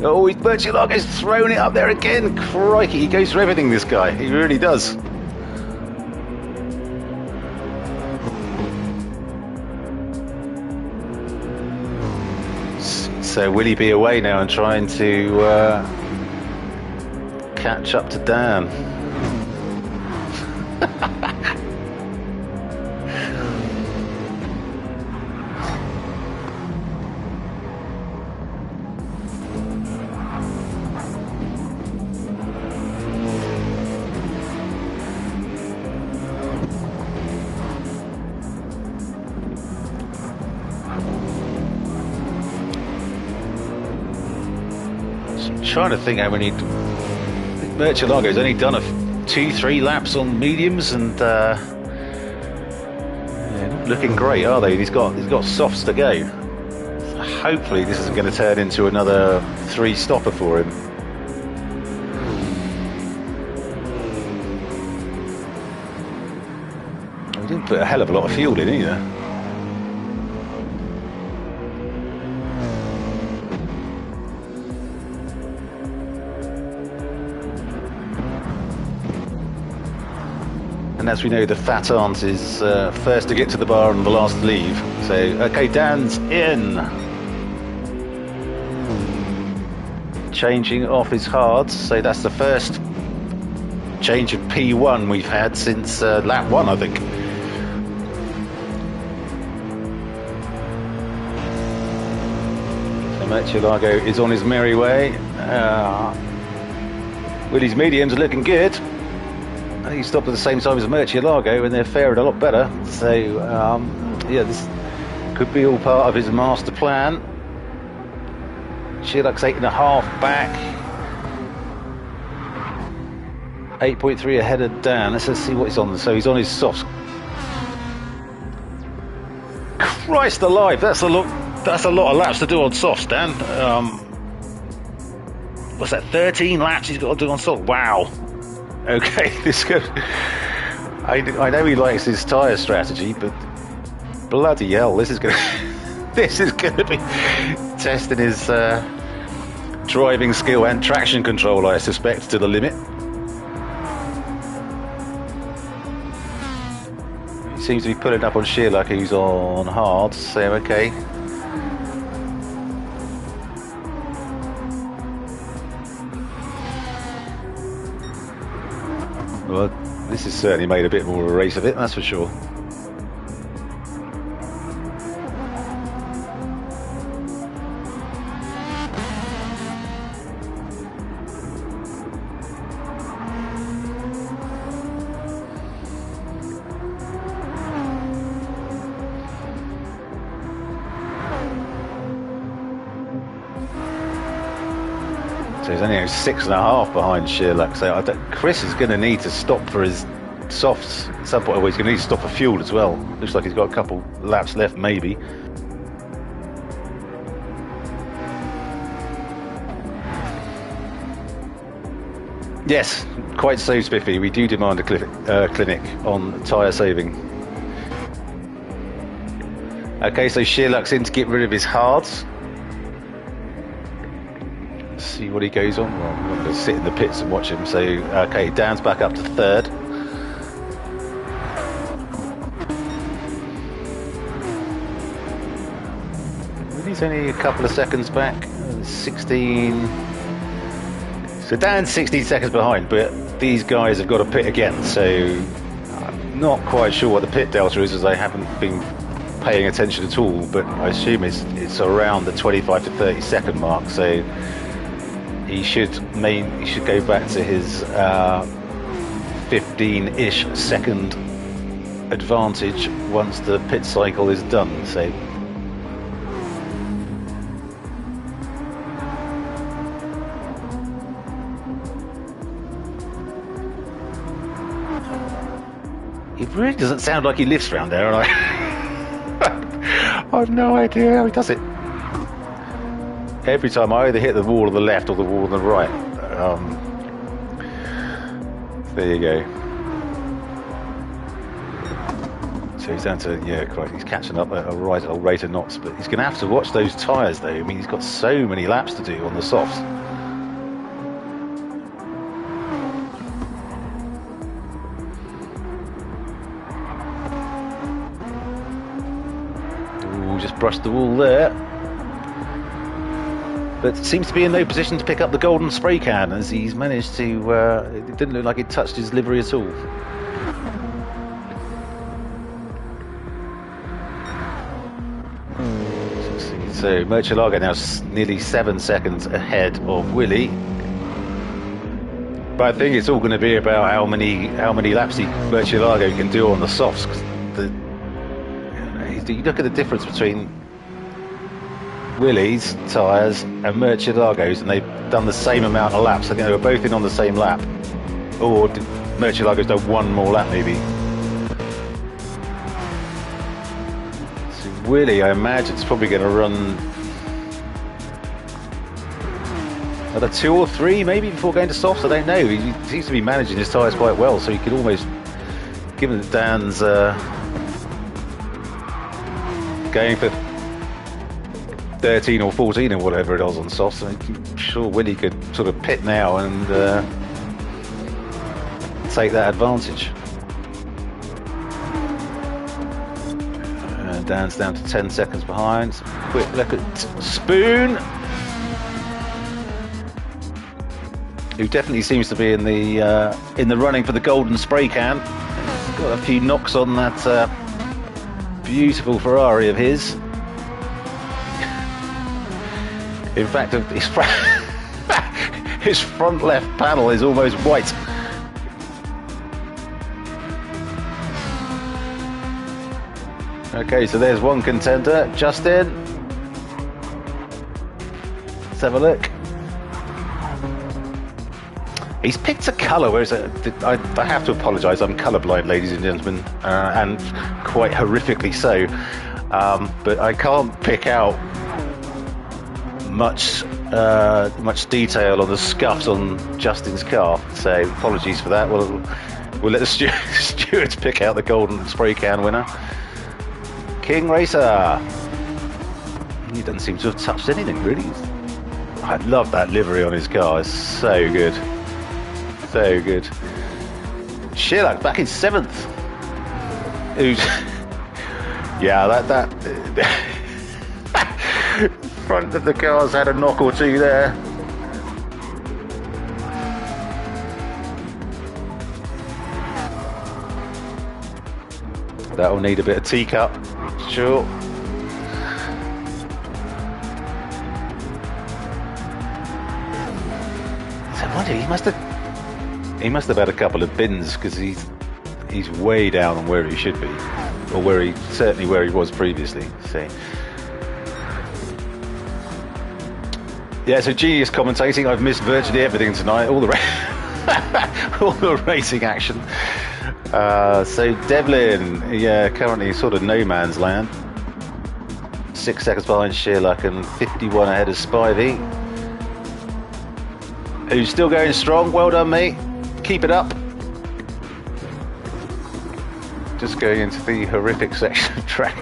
oh, Murcielago's thrown it up there again. Crikey, he goes for everything, this guy. He really does. So will he be away now and trying to catch up to Dan? trying to think how many. Murcielago's only done 2-3 laps on mediums, and yeah, not looking great, are they? He's got softs to go. So hopefully, this isn't going to turn into another 3-stopper for him. He didn't put a hell of a lot of fuel in either. And as we know, the fat aunt is first to get to the bar and the last to leave. So, okay, Dan's in. Changing off his hards. So that's the first change of P1 we've had since lap 1, I think. So Murcielago is on his merry way. Willie's mediums are looking good. He stopped at the same time as Murcielago, and they're faring a lot better. So, yeah, this could be all part of his master plan. Sherlock's 8.5 back. 8.3 ahead of Dan. Let's see what he's on. So he's on his softs. Christ alive, that's a lot of laps to do on softs, Dan. What's that? 13 laps he's got to do on softs. Wow. Okay, this could. I know he likes his tyre strategy, but bloody hell, this is going to be testing his driving skill and traction control, I suspect, to the limit. He seems to be pulling up on Sherlock, who's on hard. So okay. Well, this has certainly made a bit more of a race of it, that's for sure. So he's only 6.5 behind Sherlock. So Chris is going to need to stop for his softs at some point. He's going to need to stop for fuel as well. Looks like he's got a couple laps left, maybe. Yes, quite so, Spiffy. We do demand a clinic on tyre saving. Okay, so Sherlock's in to get rid of his hards. See what he goes on. Well, I'm going to sit in the pits and watch him. So, okay, Dan's back up to third. He's only a couple of seconds back. 16. So Dan's 16 seconds behind, but these guys have got to pit again. So I'm not quite sure what the pit delta is, as I haven't been paying attention at all. But I assume it's around the 25 to 30 second mark. So he should go back to his 15-ish second advantage once the pit cycle is done. So it really doesn't sound like he lives around there, and I have no idea how he does it. Every time I either hit the wall on the left or the wall on the right. There you go. So he's down to, yeah, Christ, he's catching up at a right old rate of knots, but he's going to have to watch those tyres, though. I mean, he's got so many laps to do on the softs. Ooh, just brushed the wall there. But seems to be in no position to pick up the golden spray can, as he's managed to, it didn't look like it touched his livery at all. So Murcielago now nearly 7 seconds ahead of Willie. But I think it's all going to be about how many laps Murcielago can do on the softs. You look at the difference between Willie's tyres and Murcielago's, and they've done the same amount of laps. I think they were both in on the same lap. Or did Murcielago's done one more lap maybe? So Willie, I imagine, is probably going to run another 2 or 3 maybe before going to softs. I don't know. He seems to be managing his tyres quite well, so he could almost, given that Dan's going for 13 or 14 or whatever it was on softs, I'm sure Willie could sort of pit now and take that advantage. Dan's down to 10 seconds behind. Quick look at Spoon, who definitely seems to be in the running for the golden spray can. Got a few knocks on that beautiful Ferrari of his. In fact, his front left panel is almost white. Okay, so there's one contender, Justin. Let's have a look. He's picked a colour, whereas I have to apologise, I'm colourblind, ladies and gentlemen, and quite horrifically so. But I can't pick out much detail on the scuffs on Justin's car, so apologies for that. We'll let the stewards pick out the golden spray can winner. King Racer. He doesn't seem to have touched anything really. I love that livery on his car, it's so good. So good. Sheila back in 7th. Who's yeah, that front of the car's had a knock or two there. That'll need a bit of teacup, sure. So I wonder, he must have had a couple of bins, because he's way down on where he should be, or certainly where he was previously. So yeah, so genius commentating. I've missed virtually everything tonight, all the all the racing action. So Devlin, yeah, currently sort of no man's land. 6 seconds behind Shearluck and 51 ahead of Spivey, who's still going strong. Well done, mate. Keep it up. Just going into the horrific section of track.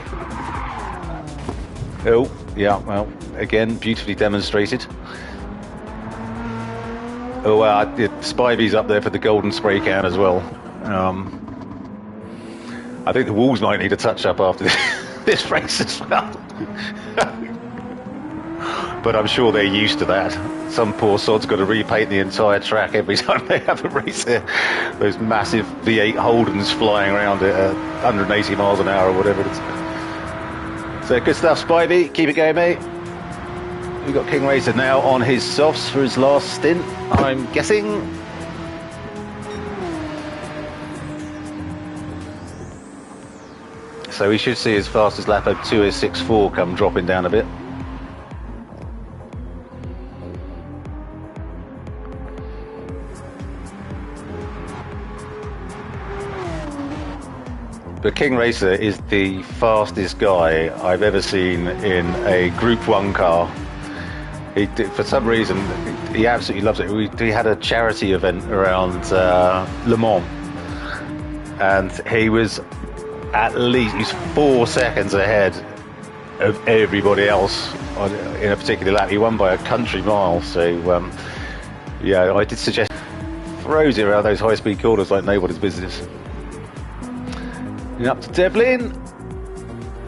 Oh, yeah, well, again, beautifully demonstrated. Oh, Spivey's up there for the golden spray can as well. I think the walls might need a touch up after this race as well. But I'm sure they're used to that. Some poor sod's got to repaint the entire track every time they have a race here. Those massive V8 Holdens flying around at 180 miles an hour or whatever it is. So good stuff, Spivey. Keep it going, mate. We've got King Racer now on his softs for his last stint, I'm guessing. So we should see his fastest lap of 2:06.4 come dropping down a bit. But King Racer is the fastest guy I've ever seen in a Group 1 car. For some reason, he absolutely loves it. We had a charity event around Le Mans, and he was at least 4 seconds ahead of everybody else in a particular lap. He won by a country mile. So yeah, I did suggest throws it around those high-speed corners like nobody's business. And up to Devlin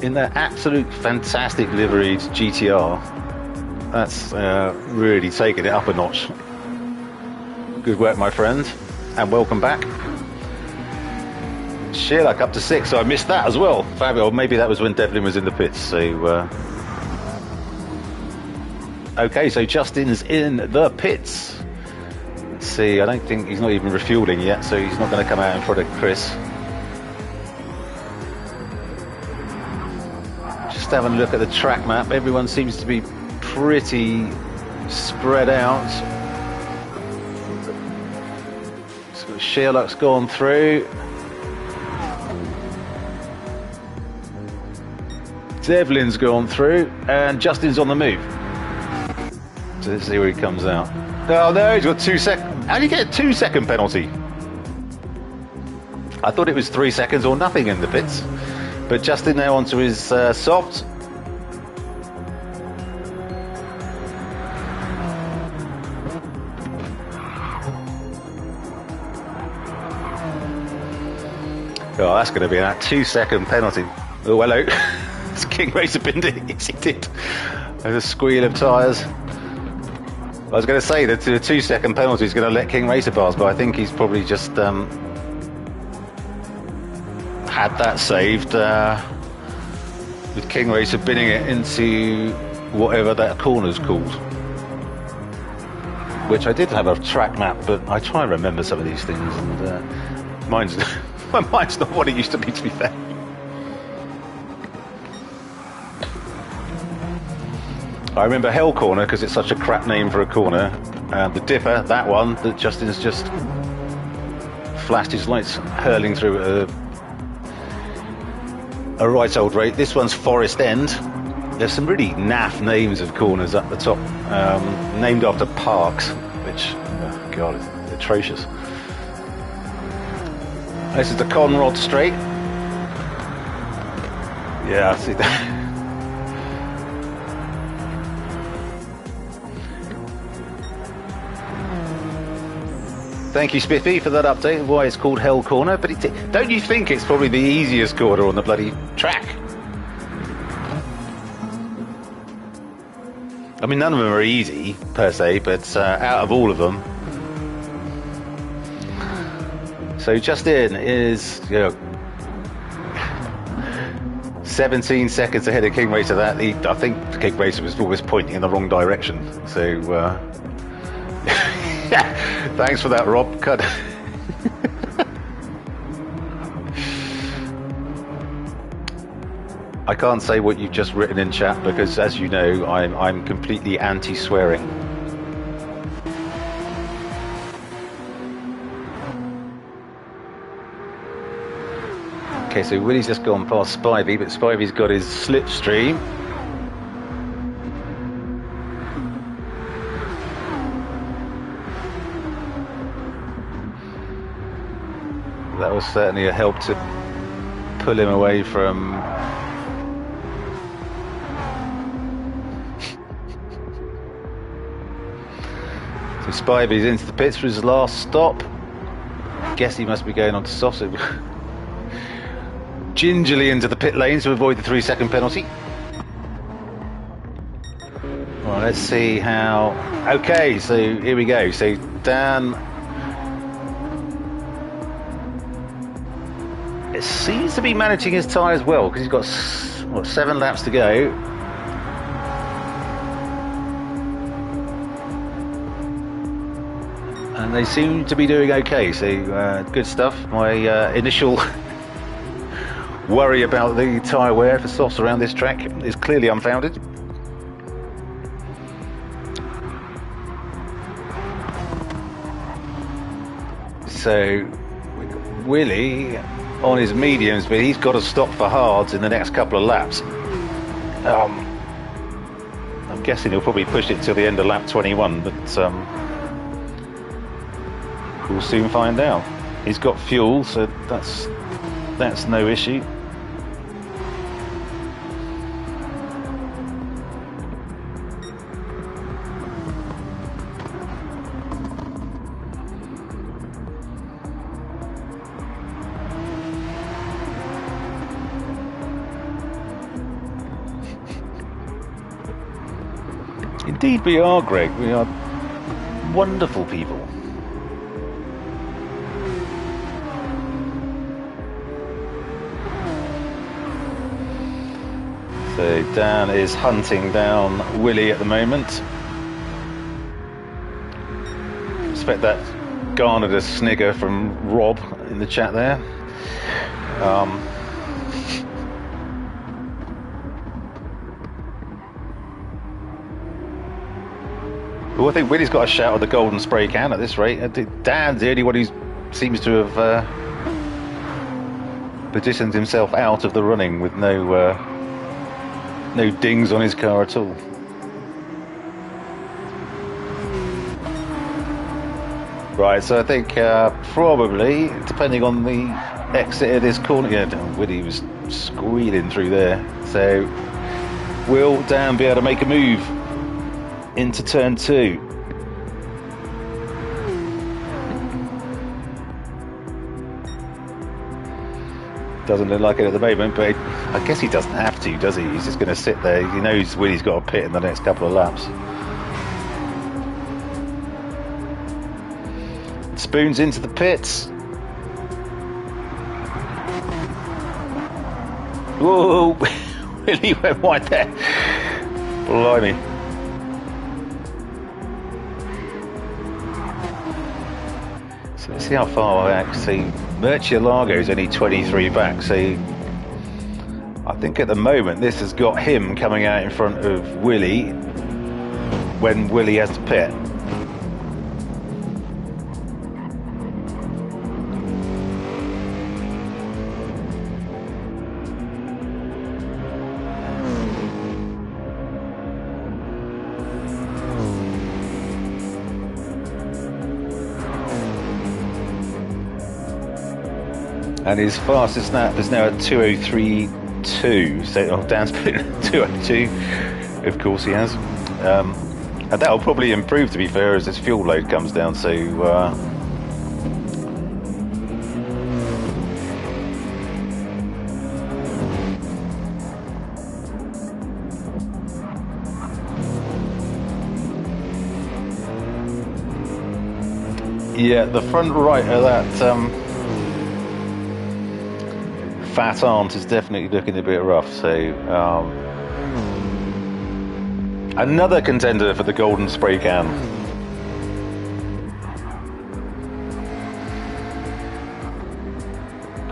in their absolute fantastic liveried GTR. That's really taking it up a notch. Good work, my friend, and welcome back. Shearluck up to 6, so I missed that as well. Fabulous. Maybe that was when Devlin was in the pits. So okay, so Justin's in the pits. Let's see, I don't think he's not even refueling yet, so he's not going to come out in front of Chris. Just having a look at the track map. Everyone seems to be pretty spread out. So Sherlock's gone through. Devlin's gone through, and Justin's on the move. So let's see where he comes out. Oh no, he's got 2 seconds. How do you get a 2-second penalty? I thought it was 3 seconds or nothing in the pits. But Justin now onto his soft. Oh, that's going to be that 2-second penalty. Oh, hello. It's King Racer binned it. Yes, he did. There's a squeal of tyres. I was going to say that the 2-second penalty is going to let King Racer pass, but I think he's probably just had that saved with King Racer binning it into whatever that corner's called. Which I did have a track map, but I try and remember some of these things, and mine's not what it used to be fair. I remember Hell Corner because it's such a crap name for a corner. The Dipper, that one that Justin's just flashed his lights hurling through a right old rate. This one's Forest End. There's some really naff names of corners up the top, named after parks, which, oh God, is atrocious. This is the Conrod Straight. Yeah, I see that. Thank you, Spiffy, for that update of why it's called Hell Corner. But don't you think it's probably the easiest corner on the bloody track? I mean, none of them are easy, per se, but out of all of them. So Justin is, 17 seconds ahead of King Racer. I think King Racer was always pointing in the wrong direction. So, yeah, thanks for that, Rob. Cut. I can't say what you've just written in chat because, as you know, I'm completely anti-swearing. Okay, so Willie's just gone past Spivey, but Spivey's got his slipstream. That was certainly a help to pull him away from so Spivey's into the pits for his last stop. Guess he must be going on to soft. So gingerly into the pit lane to avoid the 3-second penalty. Well, let's see how. Okay, so here we go. So Dan, it seems to be managing his tyres well because he's got 7 laps to go. And they seem to be doing okay, so good stuff. My initial worry about the tyre wear for softs around this track is clearly unfounded. So Willie on his mediums, but he's got to stop for hards in the next couple of laps. I'm guessing he'll probably push it till the end of lap 21, but we'll soon find out. He's got fuel, so that's no issue. Indeed we are, Greg. We are wonderful people. So Dan is hunting down Willie at the moment. I expect that garnered a snigger from Rob in the chat there. Well, I think Willie's got a shout at the golden spray can at this rate. Dan's the only one who seems to have positioned himself out of the running with no dings on his car at all. Right, so I think probably, depending on the exit of this corner, yeah, Willie was squealing through there. So will Dan be able to make a move into turn 2? Doesn't look like it at the moment, but I guess he doesn't have to, does he? He's just going to sit there. He knows Willie's got a pit in the next couple of laps. Spoons into the pits. Whoa! Willie went wide there. Blimey. So let's see how far back. See, Murcielago is only 23 back. So I think at the moment this has got him coming out in front of Willie when Willie has to pit. And his fastest lap is now at 2:03.2. So Dan's put 2:02. Of course he has. And that'll probably improve, to be fair, as his fuel load comes down. So yeah, the front right of that fat aunt is definitely looking a bit rough. So another contender for the golden spray can.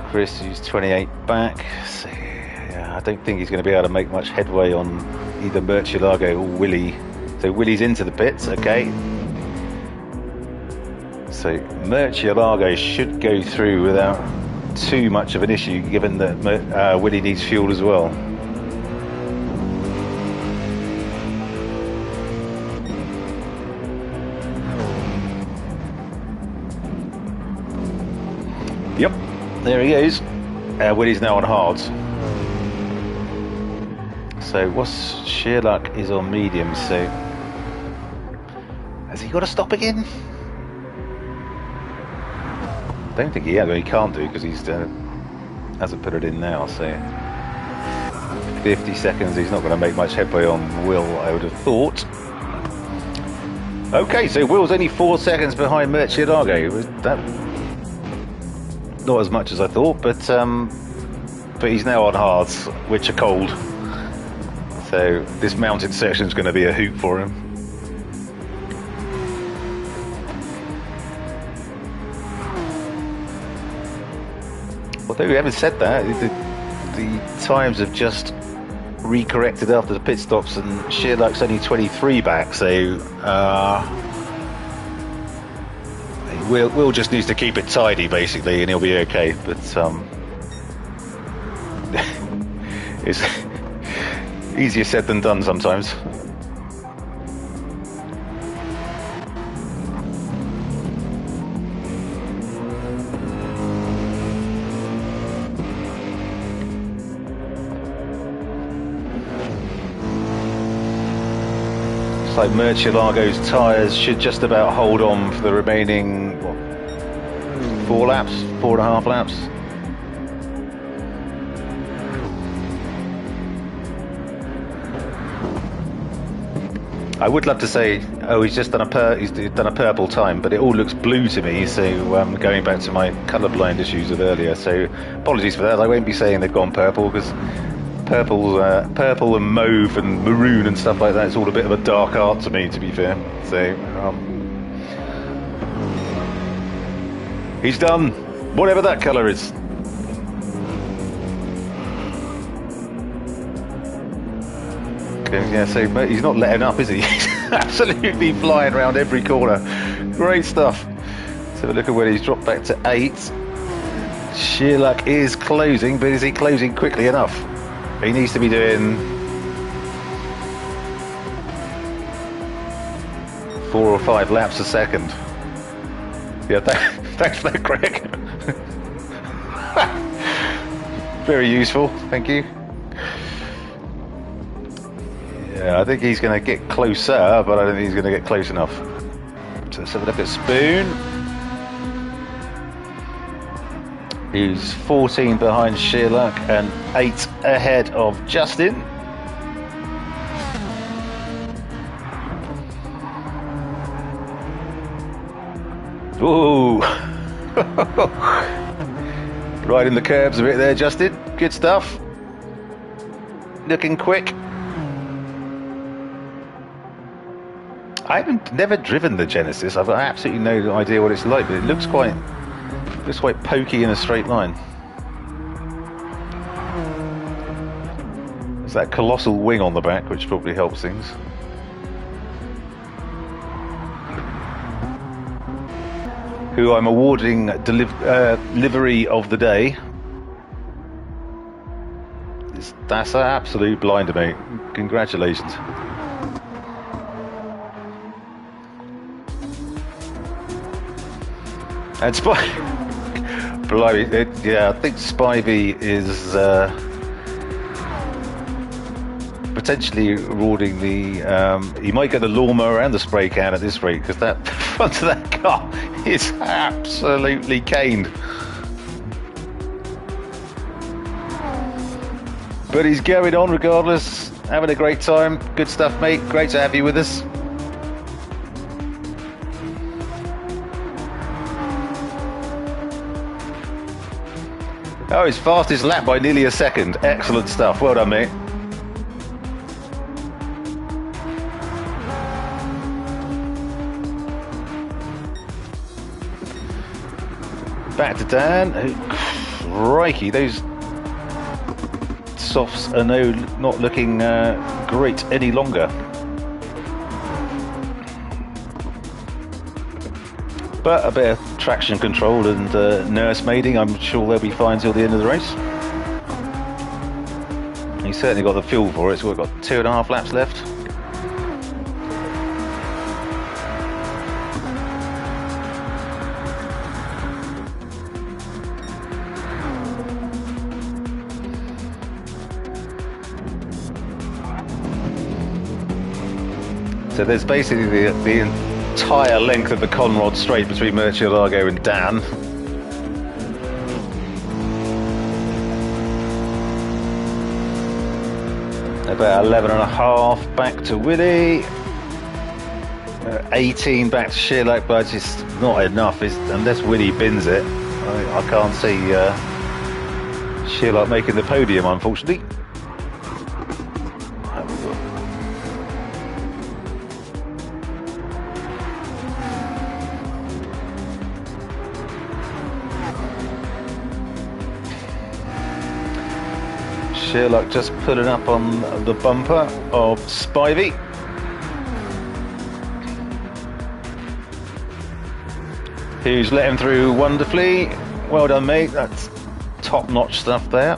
Chris, who's 28 back. So, yeah, I don't think he's going to be able to make much headway on either Murcielago or Willie. So Willie's into the pits, okay. So Murcielago should go through without too much of an issue, given that Willie needs fuel as well. Yep, there he goes. Willie's now on hards. So what's Sherlock is on medium, so has he got to stop again? Don't think he has, but he can't do because he's hasn't put it in now. So 50 seconds, he's not going to make much headway on Will, I would have thought. Okay, so Will's only 4 seconds behind Murcielago. That not as much as I thought, but he's now on hards, which are cold. So this mounted section is going to be a hoot for him. Although we haven't said that, the times have just re-corrected after the pit stops, and Sherlock's only 23 back, so Will just needs to keep it tidy, basically, and he'll be okay. But it's easier said than done sometimes. Like Murcielago's tyres should just about hold on for the remaining 4 laps, 4.5 laps. I would love to say, oh, he's just done a purple time, but it all looks blue to me. So going back to my colourblind issues of earlier, so apologies for that. I won't be saying they've gone purple because purple and mauve and maroon and stuff like that, it's all a bit of a dark art to me, to be fair. So he's done whatever that colour is. Okay, yeah, so he's not letting up, is he? Absolutely flying around every corner. Great stuff. Let's have a look at where he's dropped back to 8. Sheerluck is closing, but is he closing quickly enough? He needs to be doing 4 or 5 laps a second. Yeah, thanks for that, Greg. Very useful, thank you. Yeah, I think he's going to get closer, but I don't think he's going to get close enough. So let's have a look at Spoon. Who's 14 behind Sheerluck and 8 ahead of Justin. Ooh. Right in the curbs a bit there, Justin. Good stuff. Looking quick. I've never driven the Genesis. I've got absolutely no idea what it's like, but it looks quite pokey in a straight line. There's that colossal wing on the back, which probably helps things. Who I'm awarding livery of the day. That's an absolute blinder, mate. Congratulations. And Blimey, yeah, I think Spivey is potentially awarding the. He might get the lawnmower and the spray can at this rate, because that front of that car is absolutely caned. But he's going on regardless, having a great time. Good stuff, mate. Great to have you with us. Oh, his fastest lap by nearly a second. Excellent stuff. Well done, mate. Back to Dan. Crikey, those softs are not looking great any longer. But a bit of traction control and nursemaiding, I'm sure they'll be fine till the end of the race. He's certainly got the fuel for it, so we've got 2.5 laps left. So there's basically the entire length of the Conrod straight between Murcielago and Dan. About 11.5 back to Willie. 18 back to Sheerluck, but it's just not enough. Unless Willie bins it, I can't see Sheerluck making the podium, unfortunately. Sheerluck just pulling up on the bumper of Spivey. Who's let him through wonderfully. Well done, mate. That's top-notch stuff there.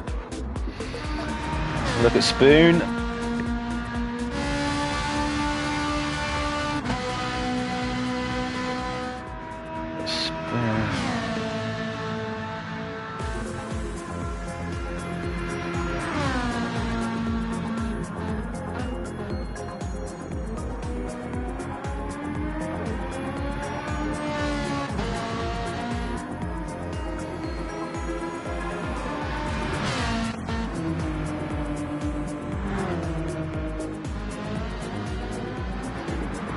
Look at Spoon.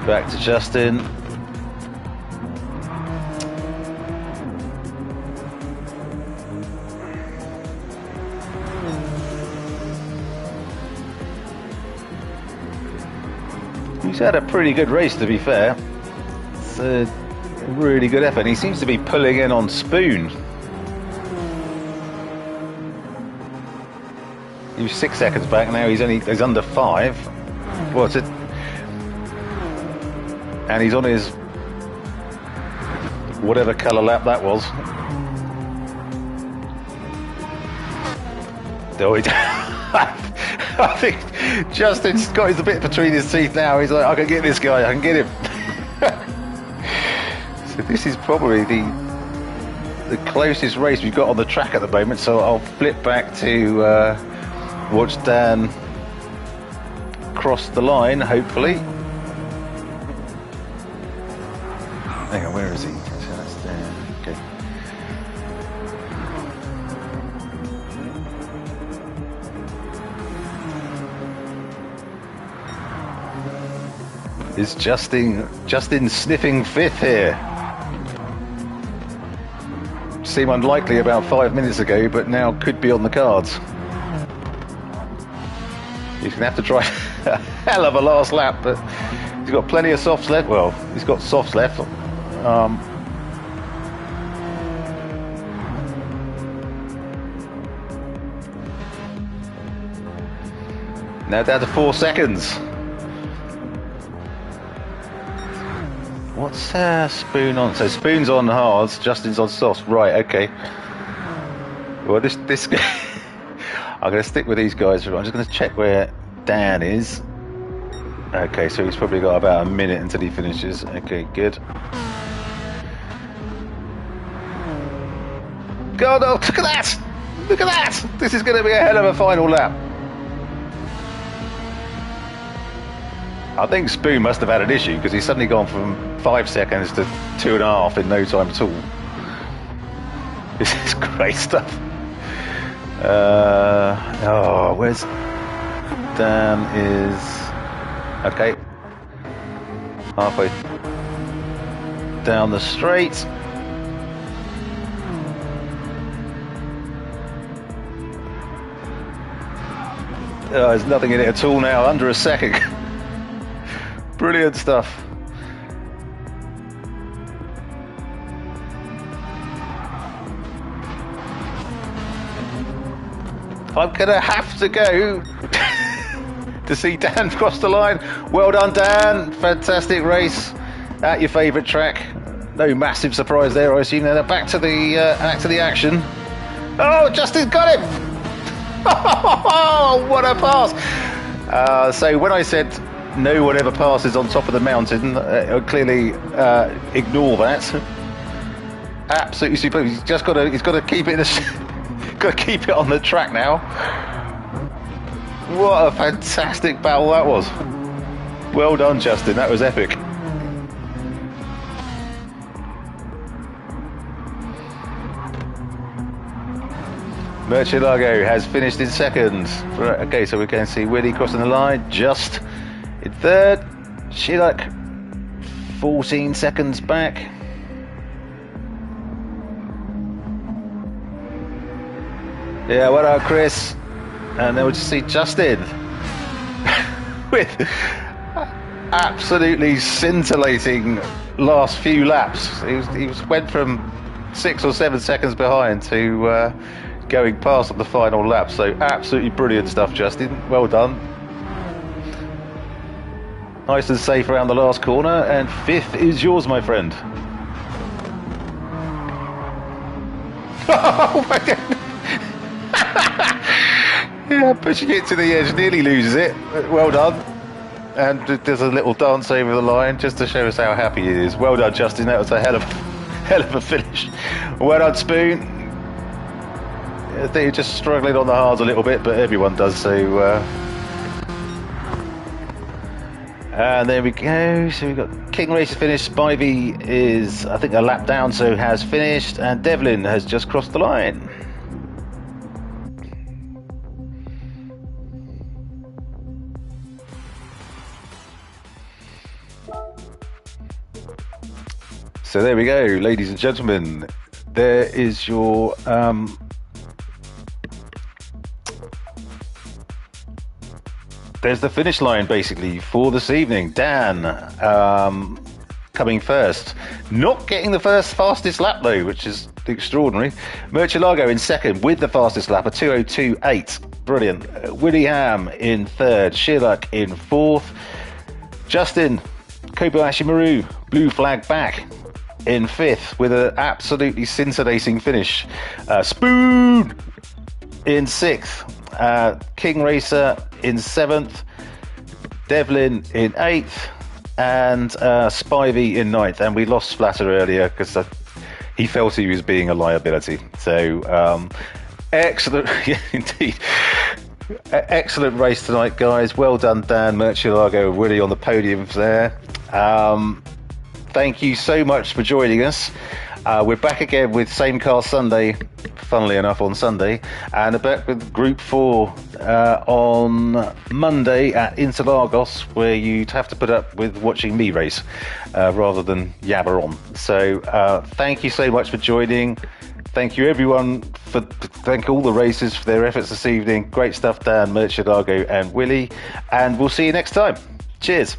Back to Justin. He's had a pretty good race, to be fair. It's a really good effort. He seems to be pulling in on Spoon. He was 6 seconds back. Now he's under 5. Well, And he's on his whatever colour lap that was. Oh, I think Justin's got his bit between his teeth now. He's like, I can get this guy, I can get him. So this is probably the closest race we've got on the track at the moment. So I'll flip back to watch Dan cross the line, hopefully. Hang on, where is he? So that's Dan. Okay. Is Justin sniffing fifth here? Seemed unlikely about 5 minutes ago, but now could be on the cards. He's going to have to try a hell of a last lap, but he's got plenty of softs left. Well, he's got softs left. Now down to 4 seconds. What's Spoon on? So Spoon's on hards, Justin's on softs. Right, okay. Well, this I'm going to stick with these guys. I'm just going to check where Dan is. Okay, so he's probably got about a minute until he finishes. Okay, good. God, oh, look at that! Look at that! This is going to be a hell of a final lap. I think Spoon must have had an issue because he's suddenly gone from 5 seconds to 2.5 in no time at all. This is great stuff. Oh, where's Dan? Is okay. Halfway down the straight. Oh, there's nothing in it at all now. Under a second. Brilliant stuff. I'm gonna have to go to see Dan cross the line. Well done, Dan. Fantastic race at your favourite track. No massive surprise there, I assume. Now back to the action. Oh, Justin got him! Oh, what a pass! So when I said no one ever passes on top of the mountain, clearly ignore that. Absolutely superb. He's got to keep it. Got to keep it on the track now. What a fantastic battle that was. Well done, Justin. That was epic. Murcielago has finished in second. Okay, so we're going to see Willie crossing the line. Just in third. Sheilak 14 seconds back. Yeah, well done, Chris. And then we'll just see Justin with absolutely scintillating last few laps. He went from 6 or 7 seconds behind to going past on the final lap. So absolutely brilliant stuff, Justin. Well done. Nice and safe around the last corner, and fifth is yours, my friend. Oh my God. Yeah, pushing it to the edge, nearly loses it. Well done. And there's a little dance over the line just to show us how happy he is. Well done, Justin. That was a hell of a finish. Well done, Spoon. I think you're just struggling on the hards a little bit, but everyone does. So, and there we go. So we've got King Race finished. Spivey is, I think, a lap down, so has finished, and Devlin has just crossed the line. So there we go, ladies and gentlemen. There is your there's the finish line basically for this evening. Dan coming first, not getting the fastest lap though, which is extraordinary. Murcielago in second with the fastest lap, a 2:02.8. Brilliant. Willie Ham in third, Sheilak in fourth. Justin Kobayashi Maru, blue flag back in 5th with an absolutely scintillating finish. Spoon in 6th. King Racer in 7th. Devlin in 8th. And Spivey in 9th. And we lost Splatter earlier because he felt he was being a liability. So excellent, yeah, indeed. Excellent race tonight, guys. Well done, Dan, Murcielago, Willie on the podiums there. Thank you so much for joining us. We're back again with Same Car Sunday, funnily enough, on Sunday, and back with Group 4 on Monday at Interlagos, where you'd have to put up with watching me race rather than yabber on. So thank you so much for joining. Thank you, everyone, thank all the racers for their efforts this evening. Great stuff, Dan, Murcielago and Willie. And we'll see you next time. Cheers.